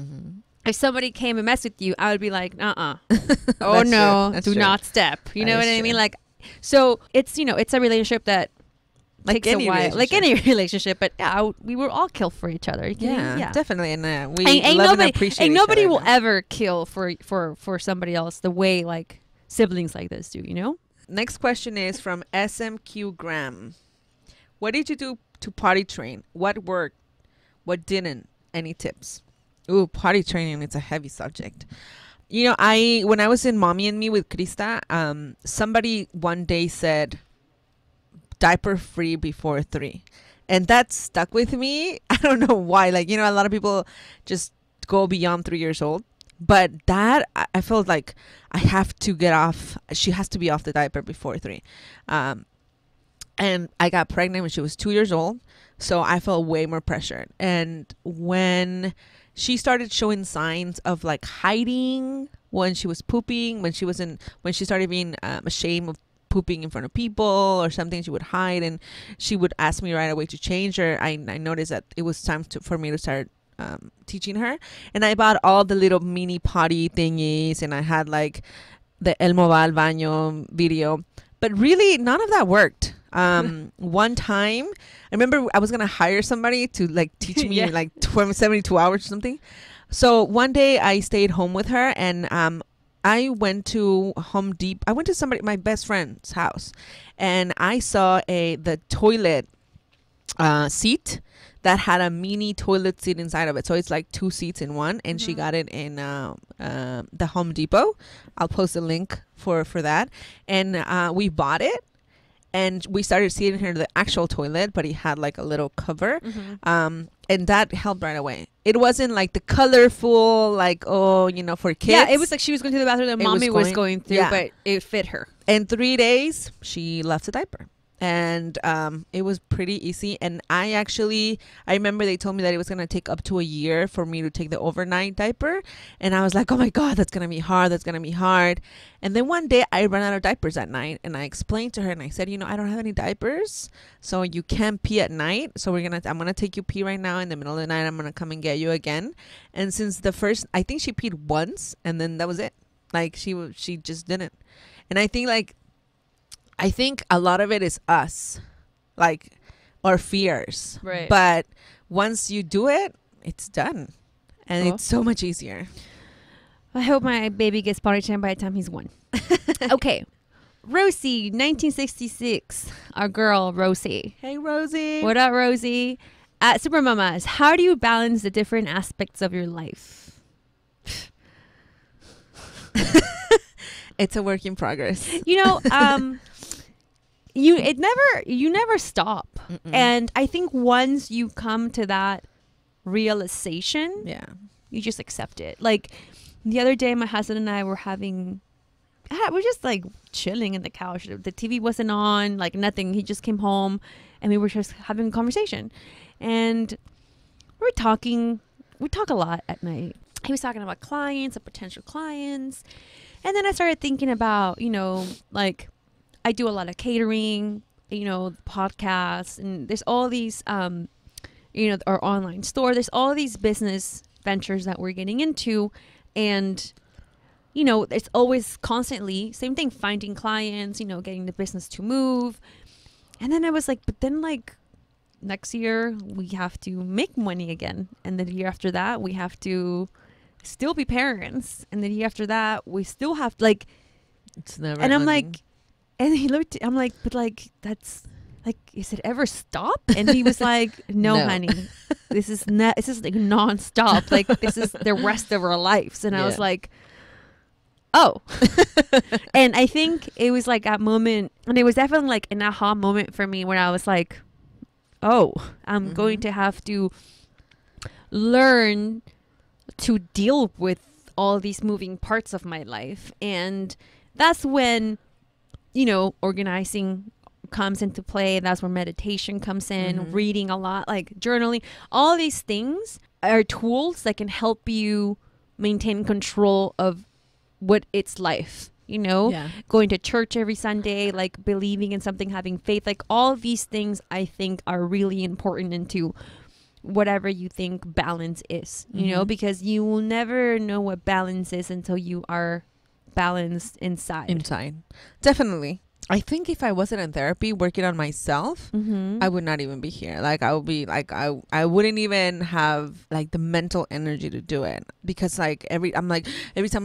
Speaker 2: if somebody came and messed with you, I would be like, oh no, do not step. You know what I mean? Like, so it's it's a relationship that. Like any relationship, but we will all kill for each other.
Speaker 1: Yeah, definitely, and we love and appreciate.
Speaker 2: And nobody will
Speaker 1: now.
Speaker 2: ever kill for somebody else the way like siblings like this do.
Speaker 1: Next question is from SMQ Graham. What did you do to potty train? What worked? What didn't? Any tips? Ooh, potty training. It's a heavy subject. When I was in Mommy and Me with Krista, somebody one day said, diaper free before 3, and that stuck with me. I don't know why. Like a lot of people just go beyond 3 years old, but that I felt like I have to get off. She has to be off the diaper before 3, and I got pregnant when she was 2 years old, so I felt way more pressured. And when she started showing signs of like hiding when she was pooping, when she started being ashamed of pooping in front of people or something, she would hide, and she would ask me right away to change her. I noticed that it was time for me to start teaching her, and I bought all the little mini potty thingies, and I had like the Elmo va al baño video, but really none of that worked. One time I remember I was gonna hire somebody to like teach me in like 72 hours or something. So one day I stayed home with her, and I went to Home Depot. I went to my best friend's house, and I saw the toilet seat that had a mini toilet seat inside of it. So it's like 2 seats in one, and she got it in the Home Depot. I'll post a link for that. And we bought it, and we started seeing her the actual toilet, but it had like a little cover. And that helped right away. It wasn't like the colorful, like, for kids.
Speaker 2: Yeah, it was like she was going to the bathroom that mommy was going through, but it fit her.
Speaker 1: In 3 days, she left a diaper. And it was pretty easy. And I remember they told me that it was going to take up to a year for me to take the overnight diaper. And I was like, oh my God, that's going to be hard. That's going to be hard. And then one day I ran out of diapers at night. And I explained to her, and I said, I don't have any diapers. So you can't pee at night. So I'm going to take you pee right now. In the middle of the night, I'm going to come and get you again. And since I think she peed once, and then that was it. Like she just didn't. And I think a lot of it is us, like our fears.
Speaker 2: Right.
Speaker 1: But once you do it, it's done. And it's so much easier.
Speaker 2: I hope my baby gets potty trained by the time he's 1. Okay. Rosie, 1966. Our girl, Rosie.
Speaker 1: Hey, Rosie.
Speaker 2: What up, Rosie? At Super Mamás, how do you balance the different aspects of your life?
Speaker 1: It's a work in progress.
Speaker 2: You never stop. Mm-mm. And I think once you come to that realization, you just accept it. Like the other day, my husband and I were we're just like chilling in the couch. The TV wasn't on, like nothing. He just came home, and we were just having a conversation, and we talk a lot at night. He was talking about clients and potential clients. And then I started thinking about, like I do a lot of catering, podcasts, and there's all these, our online store. There's all these business ventures that we're getting into. And, it's always constantly, same thing, finding clients, getting the business to move. And then I was like, but then like next year we have to make money again. And the year after that, we have to still be parents, and the year after that we still have like
Speaker 1: it's never.
Speaker 2: And I'm like, and he looked. I'm like, but like that's like, is it ever stop? And he was like, no, honey, this is like nonstop. Like this is the rest of our lives. And I was like, oh. And I think it was like that moment, and it was definitely like an aha moment for me when I was like, oh, I'm going to have to learn to deal with all these moving parts of my life. And that's when, organizing comes into play. That's where meditation comes in, reading a lot, like journaling. All these things are tools that can help you maintain control of what it's life, going to church every Sunday, like believing in something, having faith, like all these things I think are really important into whatever you think balance is, because you will never know what balance is until you are balanced inside.
Speaker 1: Definitely. I think if I wasn't in therapy working on myself, I would not even be here. Like I would be like, I wouldn't even have like the mental energy to do it, because like every time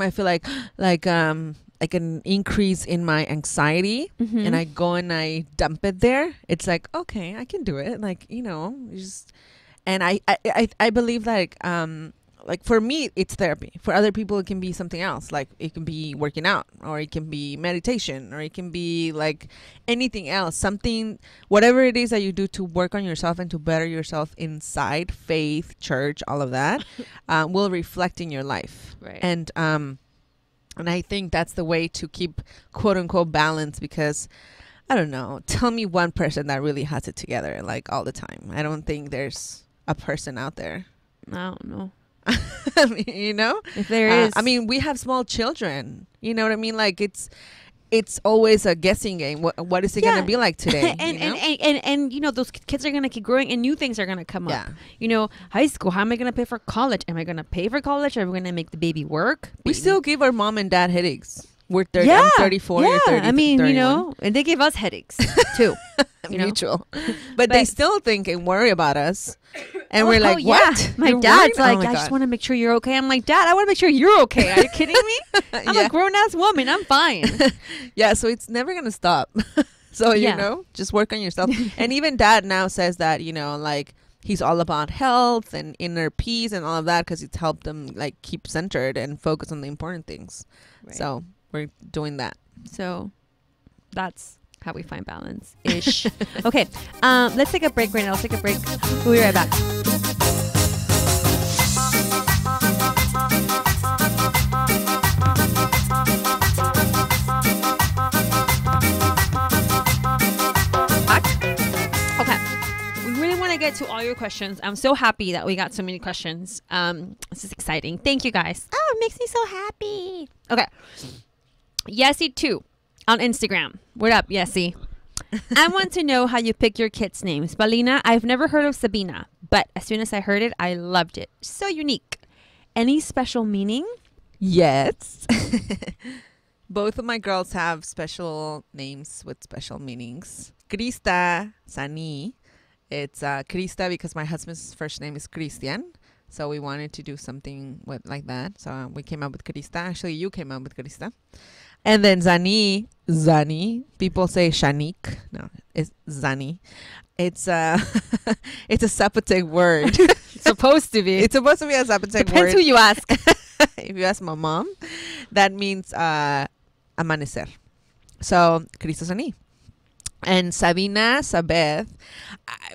Speaker 1: I feel like an increase in my anxiety, and I go and I dump it there, it's like, okay, I can do it. Like, just. And I believe like for me, it's therapy. For other people, it can be something else. Like it can be working out, or it can be meditation, or it can be like anything else. Something, whatever it is that you do to work on yourself and to better yourself inside, faith, church, all of that, will reflect in your life.
Speaker 2: Right.
Speaker 1: And I think that's the way to keep quote unquote balance, because I don't know. Tell me one person that really has it together like all the time. I don't think there's a person out there.
Speaker 2: I don't know.
Speaker 1: You know,
Speaker 2: if there is.
Speaker 1: I mean, we have small children. You know what I mean? Like it's always a guessing game. What is it going to be like today?
Speaker 2: And you know, those kids are going to keep growing and new things are going to come up. You know, high school, how am I going to pay for college? Am I going to pay for college? Are we going to make the baby work?
Speaker 1: We still give our mom and dad headaches. We're 30, I'm 34, you're 30,
Speaker 2: I mean,
Speaker 1: 31.
Speaker 2: you know, and they give us headaches too. You know?
Speaker 1: Mutual. But they still think and worry about us. And we're like, what?
Speaker 2: My dad's like, I just want to make sure you're okay. I'm like, Dad, I want to make sure you're okay. Are you kidding me? I'm a grown-ass woman. I'm fine.
Speaker 1: Yeah, so it's never going to stop. So, you know, just work on yourself. And even Dad now says that, you know, like, he's all about health and inner peace and all of that because it's helped him, like, keep centered and focus on the important things. Right. So we're doing that.
Speaker 2: So that's how we find balance ish. Okay, let's take a break right now. Let's take a break. We'll be right back. Okay, we really want to get to all your questions. I'm so happy that we got so many questions. This is exciting. Thank you guys. Oh, it makes me so happy. Okay, Yessie2 on Instagram. What up, Yessie? I want to know how you pick your kids' names. Paulina, I've never heard of Sabina, but as soon as I heard it, I loved it. So unique. Any special meaning?
Speaker 1: Yes. Both of my girls have special names with special meanings. Krista, Sani. It's Krista because my husband's first name is Christian. So we wanted to do something like that. So we came up with Krista. Actually, you came up with Krista. And then Zani. People say Shanik. No, it's Zani. It's it's a Zapotec word.
Speaker 2: It's supposed to be.
Speaker 1: It's supposed to be a Zapotec word.
Speaker 2: Depends who you ask.
Speaker 1: If you ask my mom, that means amanecer. So Krista Zani. And Sabina, Sabeth,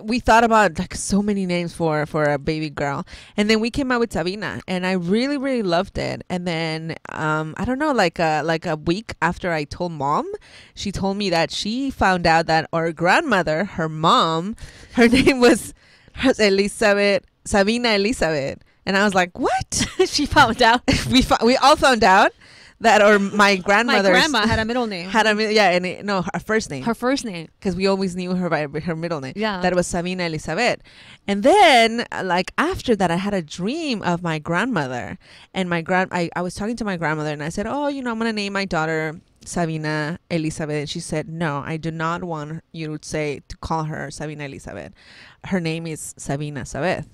Speaker 1: we thought about like so many names for a baby girl. And then we came out with Sabina and I really, really loved it. And then, I don't know, like a week after I told Mom, she told me that she found out that our grandmother, her mom, her name was Sabina Elizabeth. And I was like, what?
Speaker 2: She found out.
Speaker 1: We all found out. That my grandmother.
Speaker 2: My grandma had a middle name.
Speaker 1: Her first name.
Speaker 2: Her first name.
Speaker 1: Because we always knew her by her middle name.
Speaker 2: Yeah.
Speaker 1: That was Sabina Elizabeth. And then, like, after that, I had a dream of my grandmother. And I was talking to my grandmother and I said, oh, you know, I'm going to name my daughter Sabina Elizabeth. And she said, no, I do not want you to call her Sabina Elizabeth. Her name is Sabina Sabeth.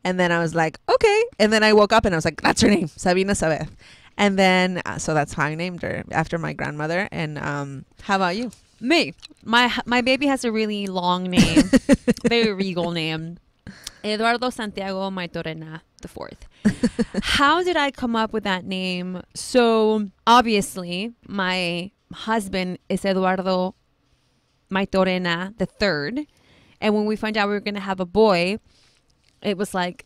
Speaker 1: And then I was like, okay. And then I woke up and I was like, that's her name, Sabina Sabeth. And then, so that's how I named her, after my grandmother. And how about you?
Speaker 2: Me. My baby has a really long name, very regal name. Eduardo Santiago Maitorena IV. How did I come up with that name? So, obviously, my husband is Eduardo Maitorena III. And when we found out we were going to have a boy, it was like,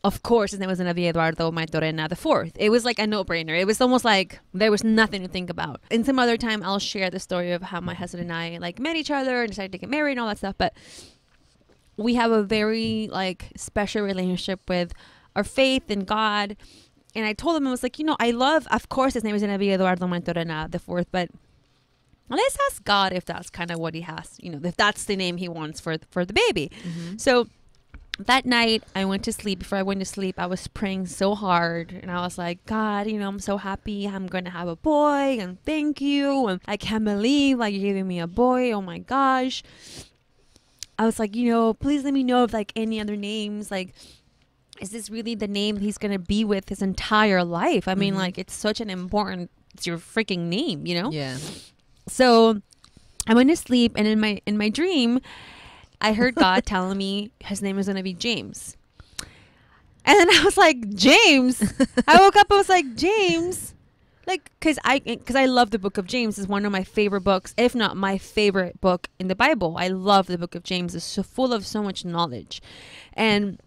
Speaker 2: of course, his name was going to be Eduardo Maitorena IV. It was like a no-brainer. It was almost like there was nothing to think about. And some other time, I'll share the story of how my husband and I like met each other and decided to get married and all that stuff. But we have a very like special relationship with our faith and God. And I told him, I was like, you know, of course, his name is going to be Eduardo Maitorena IV, but let's ask God if that's kind of what he has, you know, if that's the name he wants for the baby. Mm-hmm. So that night, I went to sleep. Before I went to sleep, I was praying so hard. And I was like, God, you know, I'm so happy I'm going to have a boy. And thank you. And I can't believe like you're giving me a boy. Oh, my gosh. I was like, you know, please let me know if like any other names. Like, is this really the name he's going to be with his entire life? I mean, like, it's such an important, it's your freaking name, you know?
Speaker 1: Yeah.
Speaker 2: So I went to sleep. And in my dream, I heard God telling me his name was going to be James. And then I was like, James? I woke up, I was like, James? Like, because I love the book of James. It's one of my favorite books, if not my favorite book in the Bible. I love the book of James. It's so full of so much knowledge. And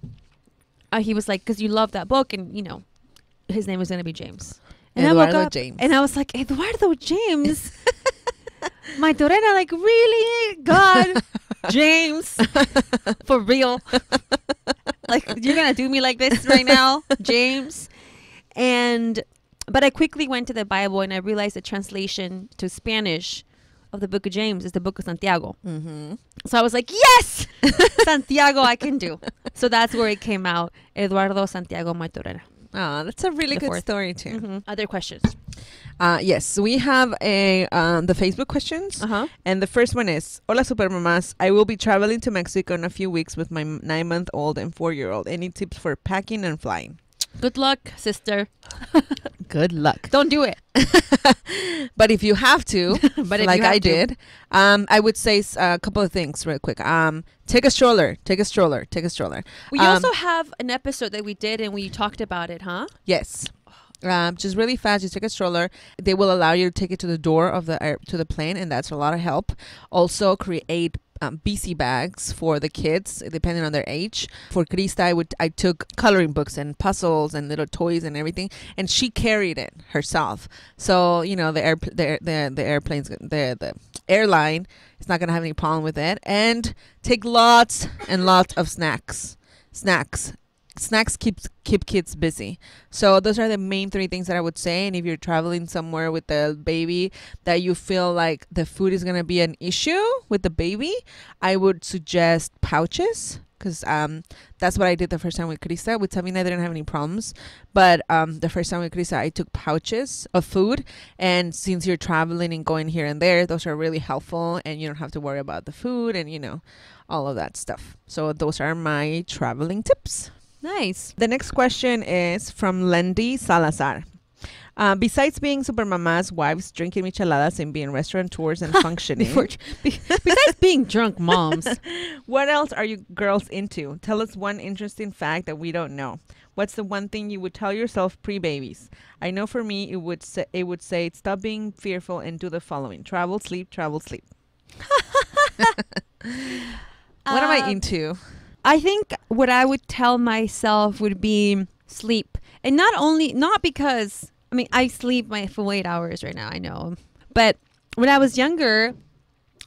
Speaker 2: he was like, because you love that book, and, you know, his name was going to be James. And
Speaker 1: Eduardo
Speaker 2: I woke up,
Speaker 1: James.
Speaker 2: and I was like, Eduardo James? Maitorena, like, really? God? James? For real? Like, you're gonna do me like this right now? James? But I quickly went to the Bible and I realized the translation to Spanish of the book of James is the book of Santiago.
Speaker 1: Mm-hmm.
Speaker 2: So I was like, yes, Santiago I can do. So that's where it came out, Eduardo Santiago Martorell.
Speaker 1: Oh, that's a really good story too.
Speaker 2: Mm-hmm. Other questions?
Speaker 1: Yes, we have the Facebook questions. And the first one is, Hola Super Mamás, I will be traveling to Mexico in a few weeks with my 9-month-old and 4-year-old. Any tips for packing and flying?
Speaker 2: Good luck, sister.
Speaker 1: Good luck.
Speaker 2: Don't do it.
Speaker 1: But if you have to,
Speaker 2: but
Speaker 1: like I did, I would say a couple of things real quick. Take a stroller.
Speaker 2: We also have an episode that we did and we talked about it, huh?
Speaker 1: Yes. Just really fast, you take a stroller. They will allow you to take it to the door of the plane, and that's a lot of help. Also, create BC bags for the kids, depending on their age. For Krista, I took coloring books and puzzles and little toys and everything, and she carried it herself. So the airline is not gonna have any problem with it. And take lots and lots of snacks. Snacks keep kids busy. So those are the main 3 things that I would say. And if you're traveling somewhere with the baby that you feel like the food is going to be an issue with the baby, I would suggest pouches, because that's what I did the first time with Krista. With Sabina, I didn't have any problems. But the first time with Krista, I took pouches of food. And since you're traveling and going here and there, those are really helpful. And you don't have to worry about the food and, all of that stuff. So those are my traveling tips.
Speaker 2: Nice.
Speaker 1: The next question is from Lendy Salazar. Besides being super mamás, wives, drinking micheladas, and being restaurateurs and functioning.
Speaker 2: Besides being drunk moms.
Speaker 1: What else are you girls into? Tell us one interesting fact that we don't know. What's the one thing you would tell yourself pre-babies? I know for me, it would say stop being fearful and do the following. Travel, sleep, travel, sleep. What am I into?
Speaker 2: I think what I would tell myself would be sleep. And not because, I sleep my full 8 hours right now, I know. But when I was younger,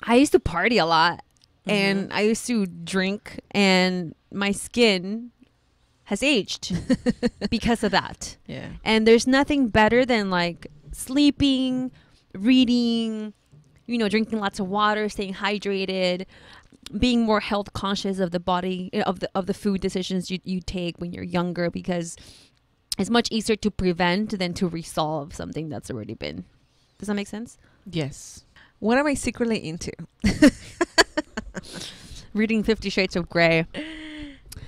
Speaker 2: I used to party a lot. And I used to drink. And my skin has aged because of that.
Speaker 1: Yeah.
Speaker 2: And there's nothing better than sleeping, reading, drinking lots of water, staying hydrated, being more health conscious of the body, of the food decisions you take when you're younger, because it's much easier to prevent than to resolve something that's already been. Does that make sense?
Speaker 1: Yes. What am I secretly into?
Speaker 2: Reading 50 Shades of Grey.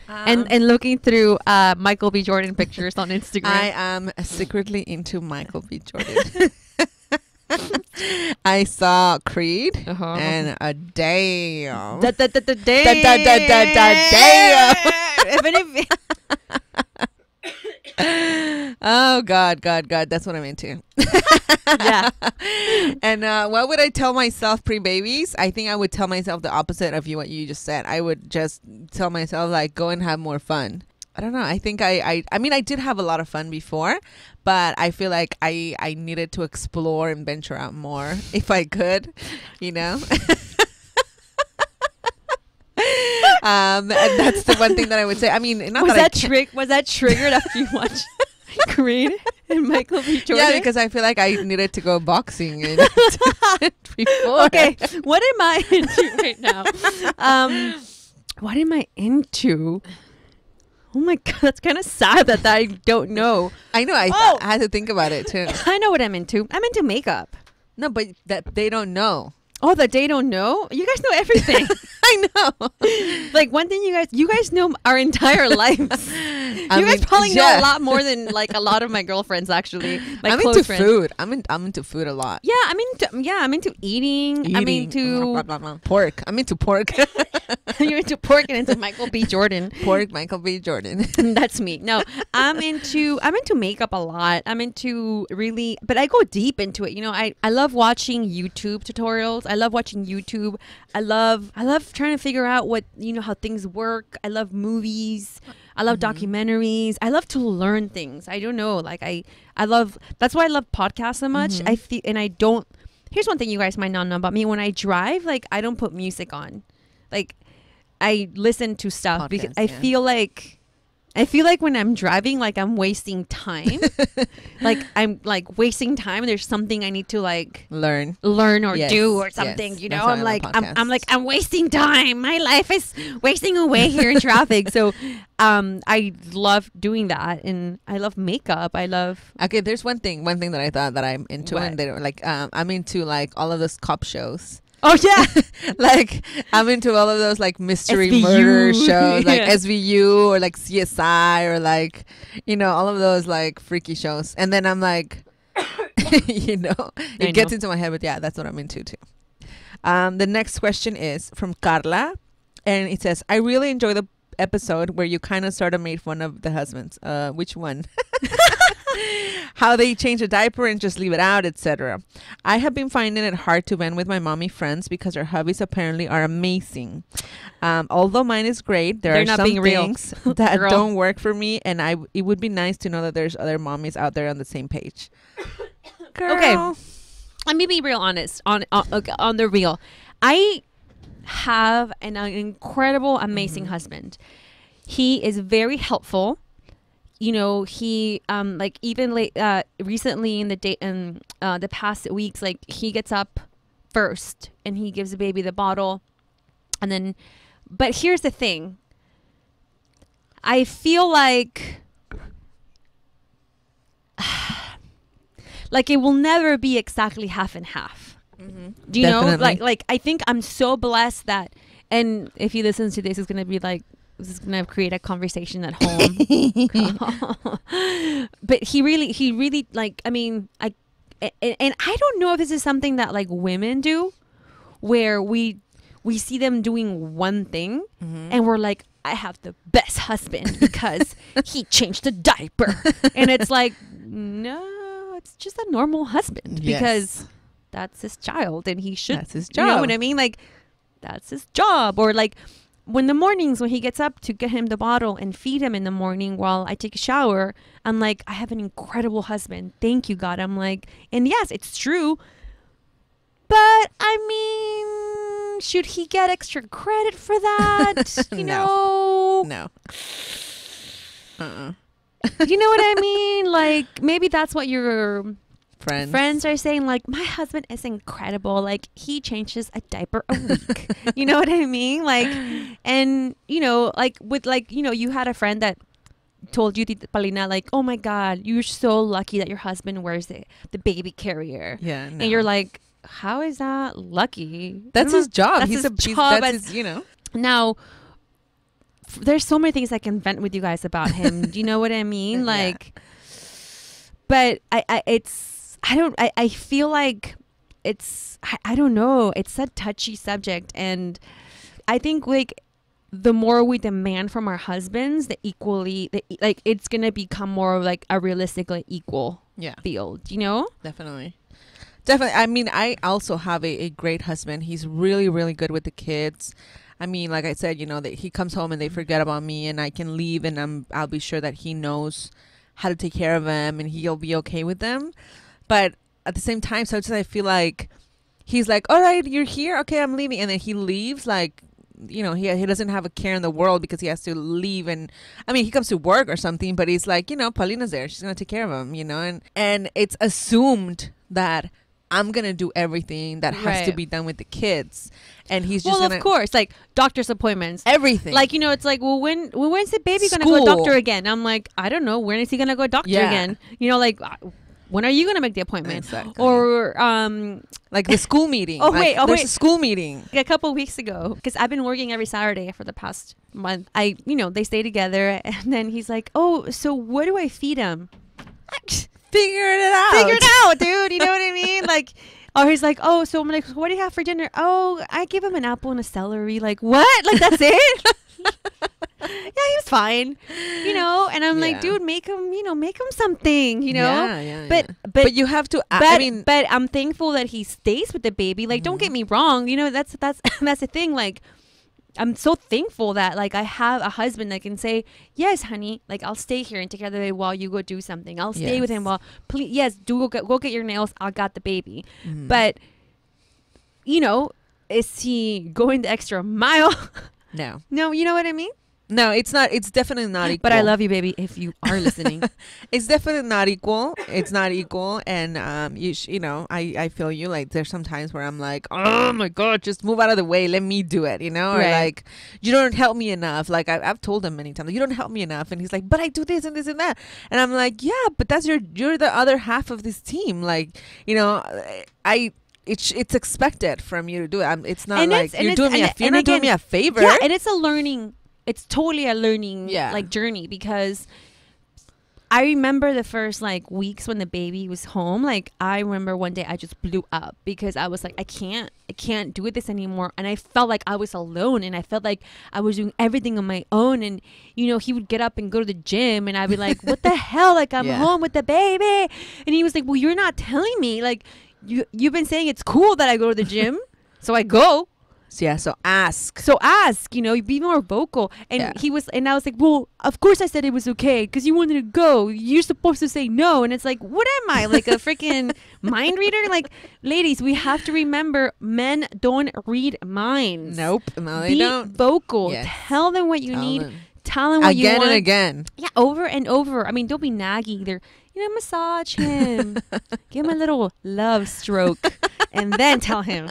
Speaker 2: And looking through Michael B. Jordan pictures on Instagram.
Speaker 1: I am secretly into Michael B. Jordan. I saw Creed and a damn. Oh God, that's what I'm into.
Speaker 2: Yeah.
Speaker 1: And what would I tell myself pre-babies? I think I would tell myself the opposite of what you just said. I would just tell myself go and have more fun. I don't know. I think I did have a lot of fun before, but I feel like I needed to explore and venture out more if I could, And that's the one thing that I would say.
Speaker 2: Was that triggered after you watched Creed and Michael B. Jordan?
Speaker 1: Yeah, because I feel like I needed to go boxing before.
Speaker 2: Okay, what am I into right now? What am I into? Oh my God, that's kind of sad that I don't know.
Speaker 1: I know. I had to think about it too.
Speaker 2: I know what I'm into. I'm into makeup.
Speaker 1: No, but that they don't know.
Speaker 2: Oh, that they don't know? You guys know everything.
Speaker 1: I know.
Speaker 2: One thing you guys know our entire lives. You guys probably know a lot more than a lot of my girlfriends actually.
Speaker 1: I'm into food. I'm into food a lot.
Speaker 2: Yeah, I'm into eating. I'm into
Speaker 1: pork. I'm into pork.
Speaker 2: You're into pork and into Michael B. Jordan.
Speaker 1: Pork, Michael B. Jordan.
Speaker 2: That's me. No, I'm into makeup a lot. I'm into but I go deep into it. I love watching YouTube tutorials. I love watching YouTube. I love trying to figure out what how things work. I love movies. I love documentaries. I love to learn things. I don't know. I love. That's why I love podcasts so much. I feel, and I don't. Here's one thing you guys might not know about me. When I drive, I don't put music on. I listen to stuff because I feel like I feel like when I'm driving, like I'm wasting time. Like I'm like wasting time. There's something I need to like
Speaker 1: learn
Speaker 2: or
Speaker 1: Yes,
Speaker 2: do or
Speaker 1: yes.
Speaker 2: something, you
Speaker 1: That's
Speaker 2: know.
Speaker 1: why I
Speaker 2: I'm
Speaker 1: love
Speaker 2: like I'm like
Speaker 1: podcasts.
Speaker 2: I'm wasting time. My life is wasting away here in traffic. So I love doing that, and I love makeup. I love
Speaker 1: Okay, there's one thing that I thought that I'm into,
Speaker 2: What?
Speaker 1: and they don't like. I'm into like all of those cop shows.
Speaker 2: Oh yeah.
Speaker 1: Like I'm into all of those like mystery
Speaker 2: SVU.
Speaker 1: murder shows, like
Speaker 2: Yeah.
Speaker 1: SVU or like CSI or like, you know, all of those like freaky shows. And then I'm like, you know, it gets into my head, but yeah, that's what I'm into too. The next question is from Carla, and it says, I really enjoy the episode where you kind of sort of made fun of the husbands. Which one? How they change a diaper and just leave it out, etc. I have been finding it hard to vent with my mommy friends because her hubbies apparently are amazing. Although mine is great, there
Speaker 2: They're
Speaker 1: are
Speaker 2: not
Speaker 1: some
Speaker 2: being real.
Speaker 1: things that
Speaker 2: Girl.
Speaker 1: don't work for me, and it would be nice to know that there's other mommies out there on the same page. Girl.
Speaker 2: Okay. Let me be real honest on the real. I have an incredible, amazing husband. He is very helpful. You know, he like even recently in the past weeks, like he gets up first and he gives the baby the bottle, and then. But here's the thing. I feel like it will never be exactly half and half. Do you know? Like I think I'm so blessed that, and if he listens to this, it's gonna be like, this is gonna create a conversation at home. But he really like, I mean, and I don't know if this is something that like women do, where we see them doing one thing and we're like, I have the best husband because he changed the diaper. And it's like, no, it's just a normal husband because that's his child and he should.
Speaker 1: That's his job.
Speaker 2: You know what I mean? Like, that's his job. Or like when he gets up to get him the bottle and feed him in the morning while I take a shower, I'm like, I have an incredible husband. Thank you, God. I'm like, and yes, it's true. But I mean, should he get extra credit for that? You know?
Speaker 1: No.
Speaker 2: You know what I mean? Like, maybe that's what your friends are saying. Like, my husband is incredible. Like, he changes a diaper a week. You know what I mean? Like, and, you know, like, with, like, you know, you had a friend that told you, Paulina, like, oh my God, you're so lucky that your husband wears the baby carrier.
Speaker 1: Yeah. No.
Speaker 2: And you're like, how is that lucky?
Speaker 1: That's his job.
Speaker 2: That's
Speaker 1: He's
Speaker 2: his
Speaker 1: a
Speaker 2: job.
Speaker 1: that's his, you know.
Speaker 2: Now, there's so many things I can vent with you guys about him. Do you know what I mean? Like, but I feel like I don't know. It's a touchy subject. And I think like the more we demand from our husbands, like it's going to become more of like a realistically equal field, you know?
Speaker 1: Definitely. I mean, I also have a great husband. He's really, really good with the kids. I mean, like I said, you know, that he comes home and they forget about me and I can leave and I'll be sure that he knows how to take care of them and he'll be okay with them. But at the same time, sometimes I feel like he's like, all right, you're here. Okay, I'm leaving. And then he leaves like, you know, he doesn't have a care in the world because he has to leave. And I mean, he comes to work or something, but he's like, you know, Paulina's there. She's going to take care of him, you know, and it's assumed that I'm going to do everything that has to be done with the kids. And he's just
Speaker 2: of course, like doctor's appointments,
Speaker 1: everything.
Speaker 2: Like, you know, it's like, well, when's the baby going to go to doctor again? I'm like, I don't know. When is he going to go to doctor again? You know, like, when are you going to make the appointment?
Speaker 1: Exactly.
Speaker 2: Or
Speaker 1: like the school meeting. There's a school meeting.
Speaker 2: A couple of weeks ago, because I've been working every Saturday for the past month. They stay together, and then he's like, oh, so what do I feed him?
Speaker 1: Figure it
Speaker 2: out, dude. You know what I mean? Like, or he's like, oh, so I'm like, what do you have for dinner? Oh, I give him an apple and a celery. Like, what? Like, that's it? Yeah, he was fine, you know. And I'm like, dude, make him something, you know. But
Speaker 1: you have to.
Speaker 2: But I'm thankful that he stays with the baby. Like, don't get me wrong, you know. That's the thing. Like, I'm so thankful that like I have a husband that can say, yes, honey, like I'll stay here and take care of the baby while you go do something. I'll stay with him while, please, yes, go get your nails. I got the baby. But, you know, is he going the extra mile?
Speaker 1: No.
Speaker 2: No, you know what I mean?
Speaker 1: No, it's not. It's definitely not equal.
Speaker 2: But I love you, baby, if you are listening.
Speaker 1: It's definitely not equal. It's not equal. And, I feel you. Like, there's some times where I'm like, oh, my God, just move out of the way. Let me do it, Or,
Speaker 2: Right.
Speaker 1: like, you don't help me enough. Like, I've told him many times, you don't help me enough. And he's like, but I do this and this and that. And I'm like, yeah, but you're the other half of this team. Like, it's expected from you to do it. It's not like you're doing me a favor.
Speaker 2: Yeah, and it's a learning. It's totally a learning like journey, because I remember the first like weeks when the baby was home. Like, I remember one day I just blew up because I was like, I can't do this anymore. And I felt like I was alone, and I felt like I was doing everything on my own. And, he would get up and go to the gym, and I'd be like, what the hell? Like, I'm home with the baby. And he was like, well, you're not telling me. Like, you've been saying it's cool that I go to the gym. So I go.
Speaker 1: So ask.
Speaker 2: Be more vocal. And I was like, well, of course I said it was okay because you wanted to go. You're supposed to say no. And it's like, what am I? Like a freaking mind reader? Like, ladies, we have to remember, men don't read minds.
Speaker 1: Nope. No, they don't.
Speaker 2: Be vocal.
Speaker 1: Yes.
Speaker 2: Tell them what you need. Tell them what you want.
Speaker 1: Again and again.
Speaker 2: Yeah, over and over. I mean, don't be naggy either. Massage him. Give him a little love stroke. And then tell him.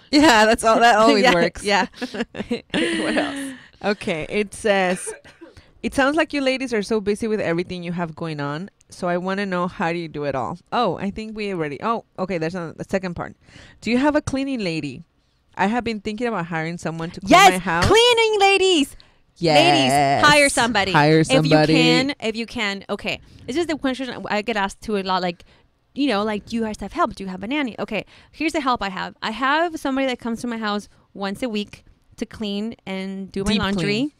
Speaker 1: Yeah, that's all. That always works.
Speaker 2: Yeah. What else?
Speaker 1: Okay, it says, it sounds like you ladies are so busy with everything you have going on. So I want to know, how do you do it all? Oh, I think we already. Oh, okay. There's the second part. Do you have a cleaning lady? I have been thinking about hiring someone to clean my house.
Speaker 2: Cleaning ladies.
Speaker 1: Yes.
Speaker 2: Ladies, hire somebody. If you can. Okay. It's just the question I get asked to a lot. Like, do you guys have help? Do you have a nanny? Okay. Here's the help I have. I have somebody that comes to my house once a week to clean and do my laundry. Clean.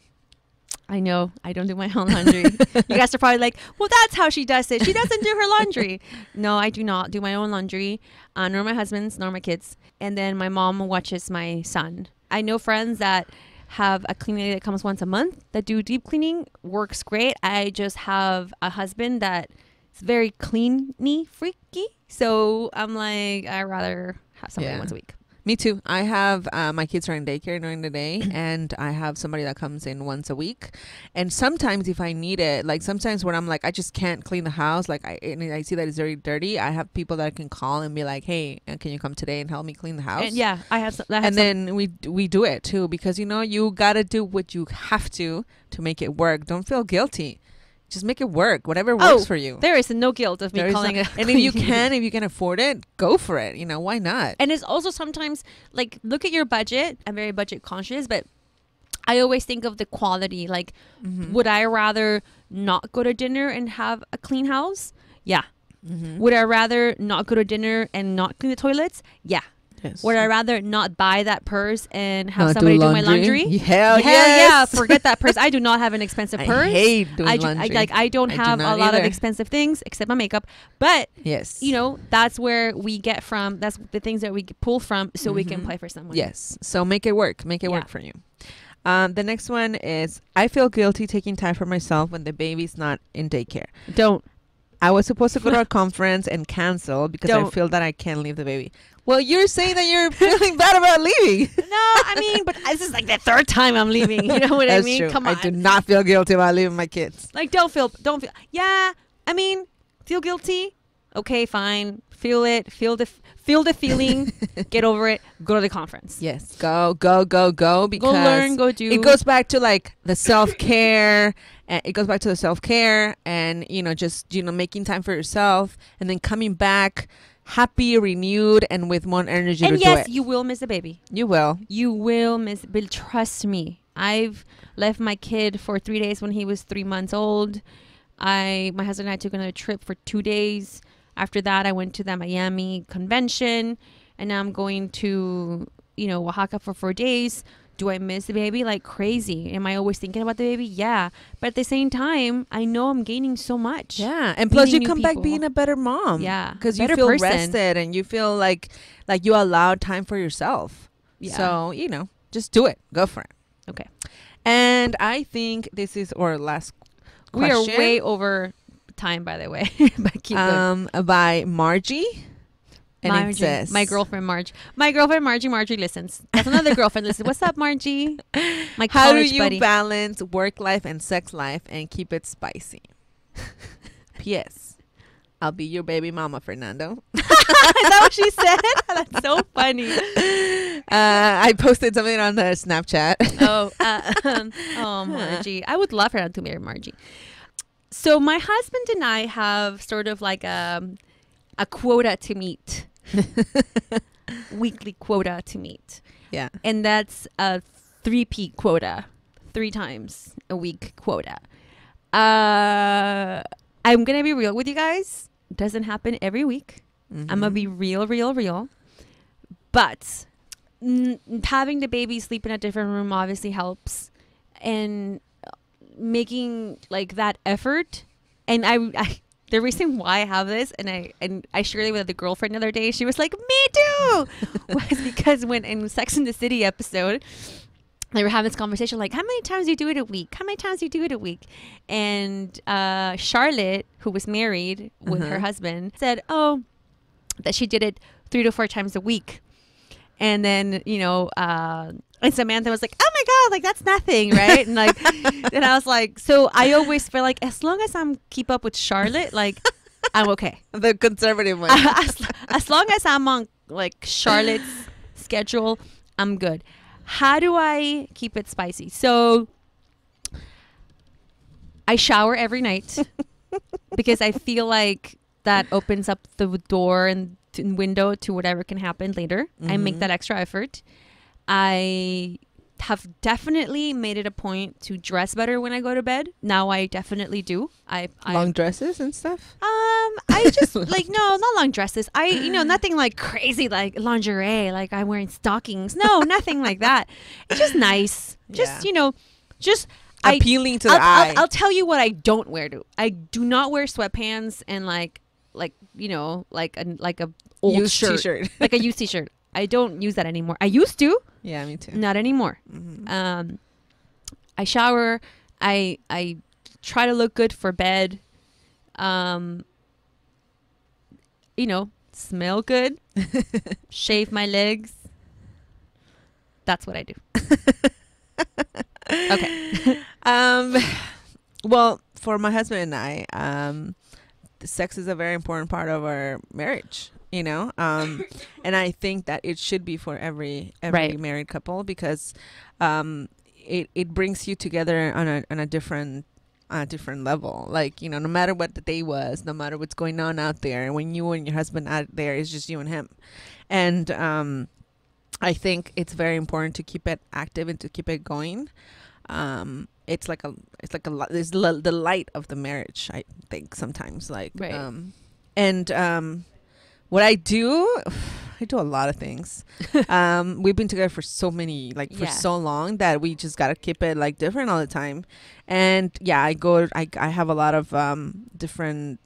Speaker 2: I know. I don't do my own laundry. You guys are probably like, well, that's how she does it. She doesn't do her laundry. No, I do not do my own laundry, nor my husband's, nor my kids. And then my mom watches my son. I know friends that have a cleaning lady that comes once a month that do deep cleaning. Works great. I just have a husband that is very clean-y freaky. So I'm like, I'd rather have somebody once a week.
Speaker 1: Me too. I have my kids are in daycare during the day, and I have somebody that comes in once a week. And sometimes if I need it, like sometimes when I'm like, I just can't clean the house, like I see that it's very dirty, I have people that I can call and be like, hey, can you come today and help me clean the house?
Speaker 2: And I have some.
Speaker 1: Then we do it too, because you gotta do what you have to make it work. Don't feel guilty. Just make it work. Whatever works for you.
Speaker 2: There is no guilt of me calling it.
Speaker 1: And if you can afford it, go for it. Why not?
Speaker 2: And it's also sometimes like, look at your budget. I'm very budget conscious, but I always think of the quality. Like, would I rather not go to dinner and have a clean house? Yeah. Would I rather not go to dinner and not clean the toilets? Yeah. Yes. Would I rather not buy that purse and have somebody do my laundry?
Speaker 1: Hell yeah.
Speaker 2: Forget that purse. I do not have an expensive purse.
Speaker 1: I hate doing laundry.
Speaker 2: I don't have a lot of expensive things except my makeup. But,
Speaker 1: yes,
Speaker 2: that's where we get from. That's the things that we pull from so we can play for someone.
Speaker 1: Yes. So make it work. Make it work for you. The next one is, I feel guilty taking time for myself when the baby's not in daycare.
Speaker 2: Don't.
Speaker 1: I was supposed to go to a conference and cancel because I feel that I can't leave the baby. Well, you're saying that you're feeling bad about leaving.
Speaker 2: No, I mean, but this is like the third time I'm leaving. You know what I mean?
Speaker 1: True.
Speaker 2: Come on.
Speaker 1: I do not feel guilty about leaving my kids.
Speaker 2: Like, don't feel. Yeah, I mean, feel guilty. Okay, fine. Feel it. Feel the feeling. Get over it. Go to the conference.
Speaker 1: Yes. Go. Because
Speaker 2: go learn. Go do.
Speaker 1: It goes back to like the self-care. It goes back to the self-care and, just, making time for yourself and then coming back happy, renewed, and with more energy to do it. And
Speaker 2: yes, you will miss the baby.
Speaker 1: You will.
Speaker 2: You will miss, but trust me. I've left my kid for 3 days when he was 3 months old. My husband and I took another trip for 2 days. After that, I went to the Miami convention, and now I'm going to, Oaxaca for 4 days. Do I miss the baby like crazy? Am I always thinking about the baby? Yeah. But at the same time, I know I'm gaining so much.
Speaker 1: Yeah. And plus you come back being a better mom.
Speaker 2: Yeah.
Speaker 1: Because you feel rested and you feel like you allowed time for yourself. Yeah. So, just do it. Go for it.
Speaker 2: Okay.
Speaker 1: And I think this is our last question.
Speaker 2: We are way over time, by the way. But keep going.
Speaker 1: By Margie. And it says,
Speaker 2: my girlfriend Margie listens. That's another girlfriend listens. What's up, Margie? My
Speaker 1: how do
Speaker 2: college
Speaker 1: you
Speaker 2: buddy.
Speaker 1: balance work life and sex life and keep it spicy? P.S. I'll be your baby mama, Fernando.
Speaker 2: Is that what she said? That's so funny.
Speaker 1: I posted something on the Snapchat.
Speaker 2: Oh, Margie. I would love her to marry Margie. So my husband and I have sort of like a quota to meet. Weekly quota to meet.
Speaker 1: Yeah.
Speaker 2: And that's a 3P quota. 3 times a week quota. I'm going to be real with you guys. It doesn't happen every week. I'm going to be real. But having the baby sleep in a different room obviously helps. And making like that effort. And I the reason why I have this, and I shared it with the girlfriend the other day, she was like, me too, was because when in Sex and the City episode, they were having this conversation like, how many times do you do it a week? And Charlotte, who was married with her husband, said, that she did it 3 to 4 times a week. And then, and Samantha was like, oh my God, like that's nothing, right? And like, and I was like, so I always feel like as long as I'm keep up with Charlotte, like I'm okay.
Speaker 1: The conservative one.
Speaker 2: As long as I'm on like Charlotte's schedule, I'm good. How do I keep it spicy? So I shower every night because I feel like that opens up the door and window to whatever can happen later. I make that extra effort. I have definitely made it a point to dress better when I go to bed. Now I definitely do.
Speaker 1: Long dresses and stuff?
Speaker 2: I just like, no, not long dresses. Nothing like crazy, like lingerie, like I'm wearing stockings. No, nothing like that. It's just nice. Just, just
Speaker 1: appealing to the eye.
Speaker 2: I'll tell you what I don't wear. I do not wear sweatpants and like a old
Speaker 1: used
Speaker 2: shirt.
Speaker 1: T-shirt.
Speaker 2: Like a used T-shirt. I don't use that anymore. I used to.
Speaker 1: Yeah, me too.
Speaker 2: Not anymore. I shower. I try to look good for bed. Smell good. Shave my legs. That's what I do. Okay.
Speaker 1: Well, for my husband and I, sex is a very important part of our marriage. And I think that it should be for every
Speaker 2: right.
Speaker 1: married couple because it brings you together on a different level. Like, no matter what the day was, no matter what's going on out there, when you and your husband out there, it's just you and him. And I think it's very important to keep it active and to keep it going. It's like the light of the marriage, I think, sometimes, like,
Speaker 2: right.
Speaker 1: What I do a lot of things. We've been together for so long that we just got to keep it like different all the time. And yeah, I have a lot of different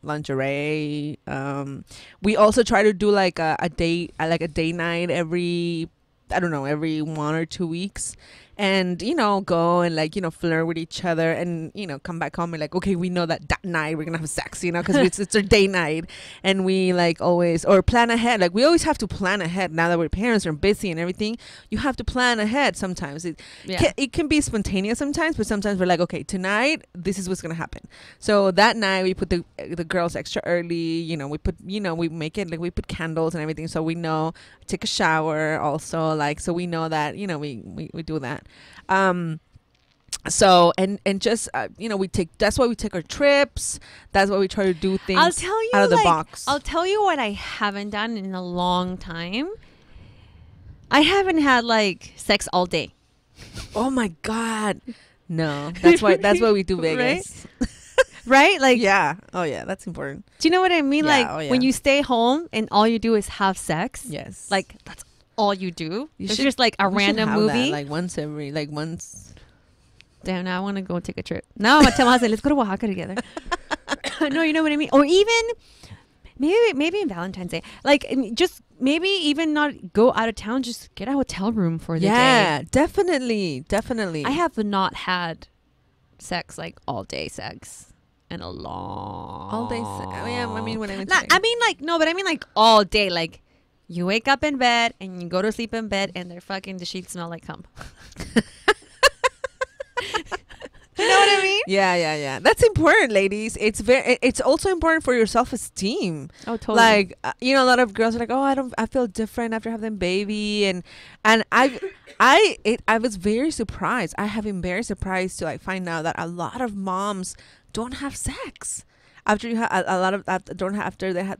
Speaker 1: lingerie. We also try to do like a date night every 1 or 2 weeks. And, go and flirt with each other and, come back home and like, okay, we know that night we're going to have sex, because it's our day night. And we always, or plan ahead. Like we always have to plan ahead now that we're parents and busy and everything. You have to plan ahead sometimes. It can be spontaneous sometimes, but sometimes we're like, okay, tonight, this is what's going to happen. So that night we put the girls extra early, we make it, we put candles and everything. So we know, take a shower also, so we know that, we do that. So and just that's why we take our trips. That's why we try to do things out of the box.
Speaker 2: I'll tell you what I haven't done in a long time. I haven't had sex all day.
Speaker 1: Oh my God. No. That's why we do Vegas.
Speaker 2: Right?
Speaker 1: Yeah. Oh yeah, that's important.
Speaker 2: Do you know what I mean? Yeah, when you stay home and all you do is have sex.
Speaker 1: Yes.
Speaker 2: That's all you do. It's just a random movie.
Speaker 1: That, once.
Speaker 2: Damn, now I want to go take a trip. Now I'm gonna tell my husband, let's go to Oaxaca together. No, you know what I mean? Or even maybe in Valentine's Day. Just maybe even not go out of town, just get a hotel room for the day.
Speaker 1: Yeah, definitely.
Speaker 2: I have not had sex all day sex. and a long
Speaker 1: all day. Yeah, I mean when I went.
Speaker 2: like all day. Like you wake up in bed and you go to sleep in bed, and the sheets smell like cum. You know what I mean?
Speaker 1: Yeah. That's important, ladies. It's also important for your self-esteem.
Speaker 2: Oh, totally.
Speaker 1: Like, a lot of girls are like, oh, I feel different after having baby. And I was very surprised. I have been very surprised to like find out that a lot of moms don't have sex after you have after they have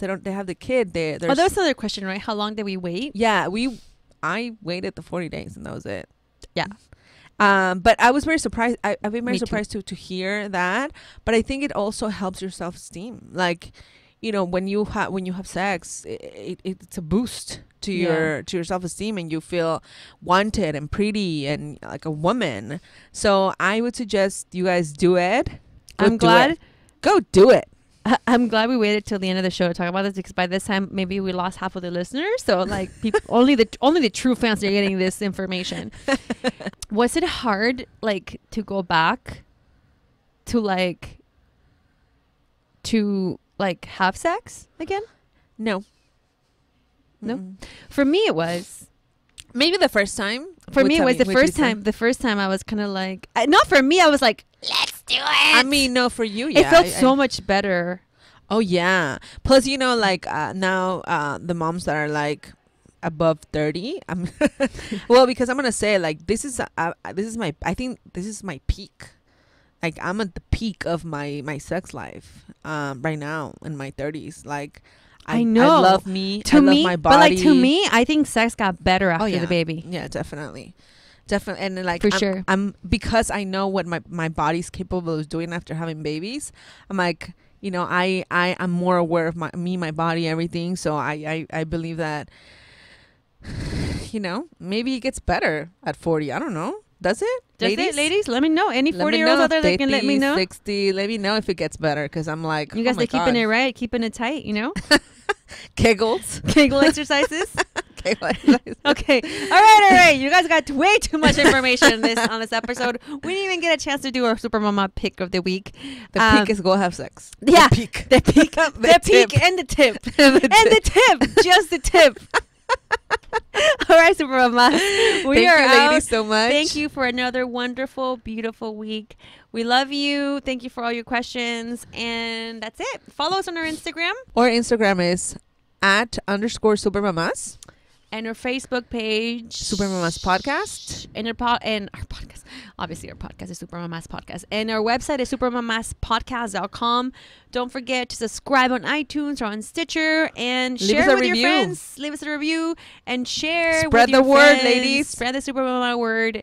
Speaker 1: the kid. That was
Speaker 2: another question, right? How long did we wait?
Speaker 1: Yeah, I waited the 40 days and that was it.
Speaker 2: Yeah.
Speaker 1: But I was very surprised. I've been very surprised to hear that. But I think it also helps your self-esteem. Like, when you have sex, it's a boost to your self-esteem, and you feel wanted and pretty and like a woman. So I would suggest you guys do it. Go do it.
Speaker 2: I'm glad we waited till the end of the show to talk about this, because by this time maybe we lost half of the listeners. So like people, only the true fans are getting this information. Was it hard like to go back to have sex again?
Speaker 1: No.
Speaker 2: For me it was.
Speaker 1: Maybe the first time.
Speaker 2: For me it was the first time. The first time I was kind of like, not for me, I was like, let's do it.
Speaker 1: I mean, no, for you, yeah.
Speaker 2: It felt so much better.
Speaker 1: Oh yeah. Plus, now the moms that are like above 30, well, because I'm gonna say like this is my peak. Like I'm at the peak of my sex life right now in my 30s. Like I know. I love me. I love my body.
Speaker 2: But like to me, I think sex got better after the baby.
Speaker 1: Yeah, definitely. And like
Speaker 2: for sure.
Speaker 1: I'm because I know what my body's capable of doing after having babies. I'm like, I'm more aware of my body, everything. So I believe that maybe it gets better at 40. I don't know. Does it?
Speaker 2: Ladies? Let me know. Any 40-year-olds out there that can let me know.
Speaker 1: 60, let me know if it gets better, because I'm like,
Speaker 2: you guys are keeping it right, keeping it tight,
Speaker 1: Kegel
Speaker 2: exercises. Okay. All right. You guys got way too much information on this episode. We didn't even get a chance to do our Super Mama pick of the week.
Speaker 1: The peak is go have sex.
Speaker 2: Yeah.
Speaker 1: The peak.
Speaker 2: The peak and the tip. The tip. Just the tip. All right, Super Mama. Thank you, ladies,
Speaker 1: so much.
Speaker 2: Thank you for another wonderful, beautiful week. We love you. Thank you for all your questions. And that's it. Follow us on our Instagram.
Speaker 1: Our Instagram is @_Super Mamás.
Speaker 2: And our Facebook page,
Speaker 1: Super Mamás Podcast.
Speaker 2: And our podcast. Obviously, our podcast is Super Mamás Podcast. And our website is supermamaspodcast.com. Don't forget to subscribe on iTunes or on Stitcher, and share with your friends. Leave us a review and share.
Speaker 1: Spread the word, ladies.
Speaker 2: Spread the Super Mama word.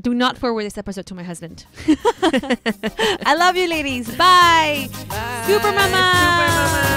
Speaker 2: Do not forward this episode to my husband. I love you, ladies. Bye.
Speaker 1: Bye.
Speaker 2: Super Mama.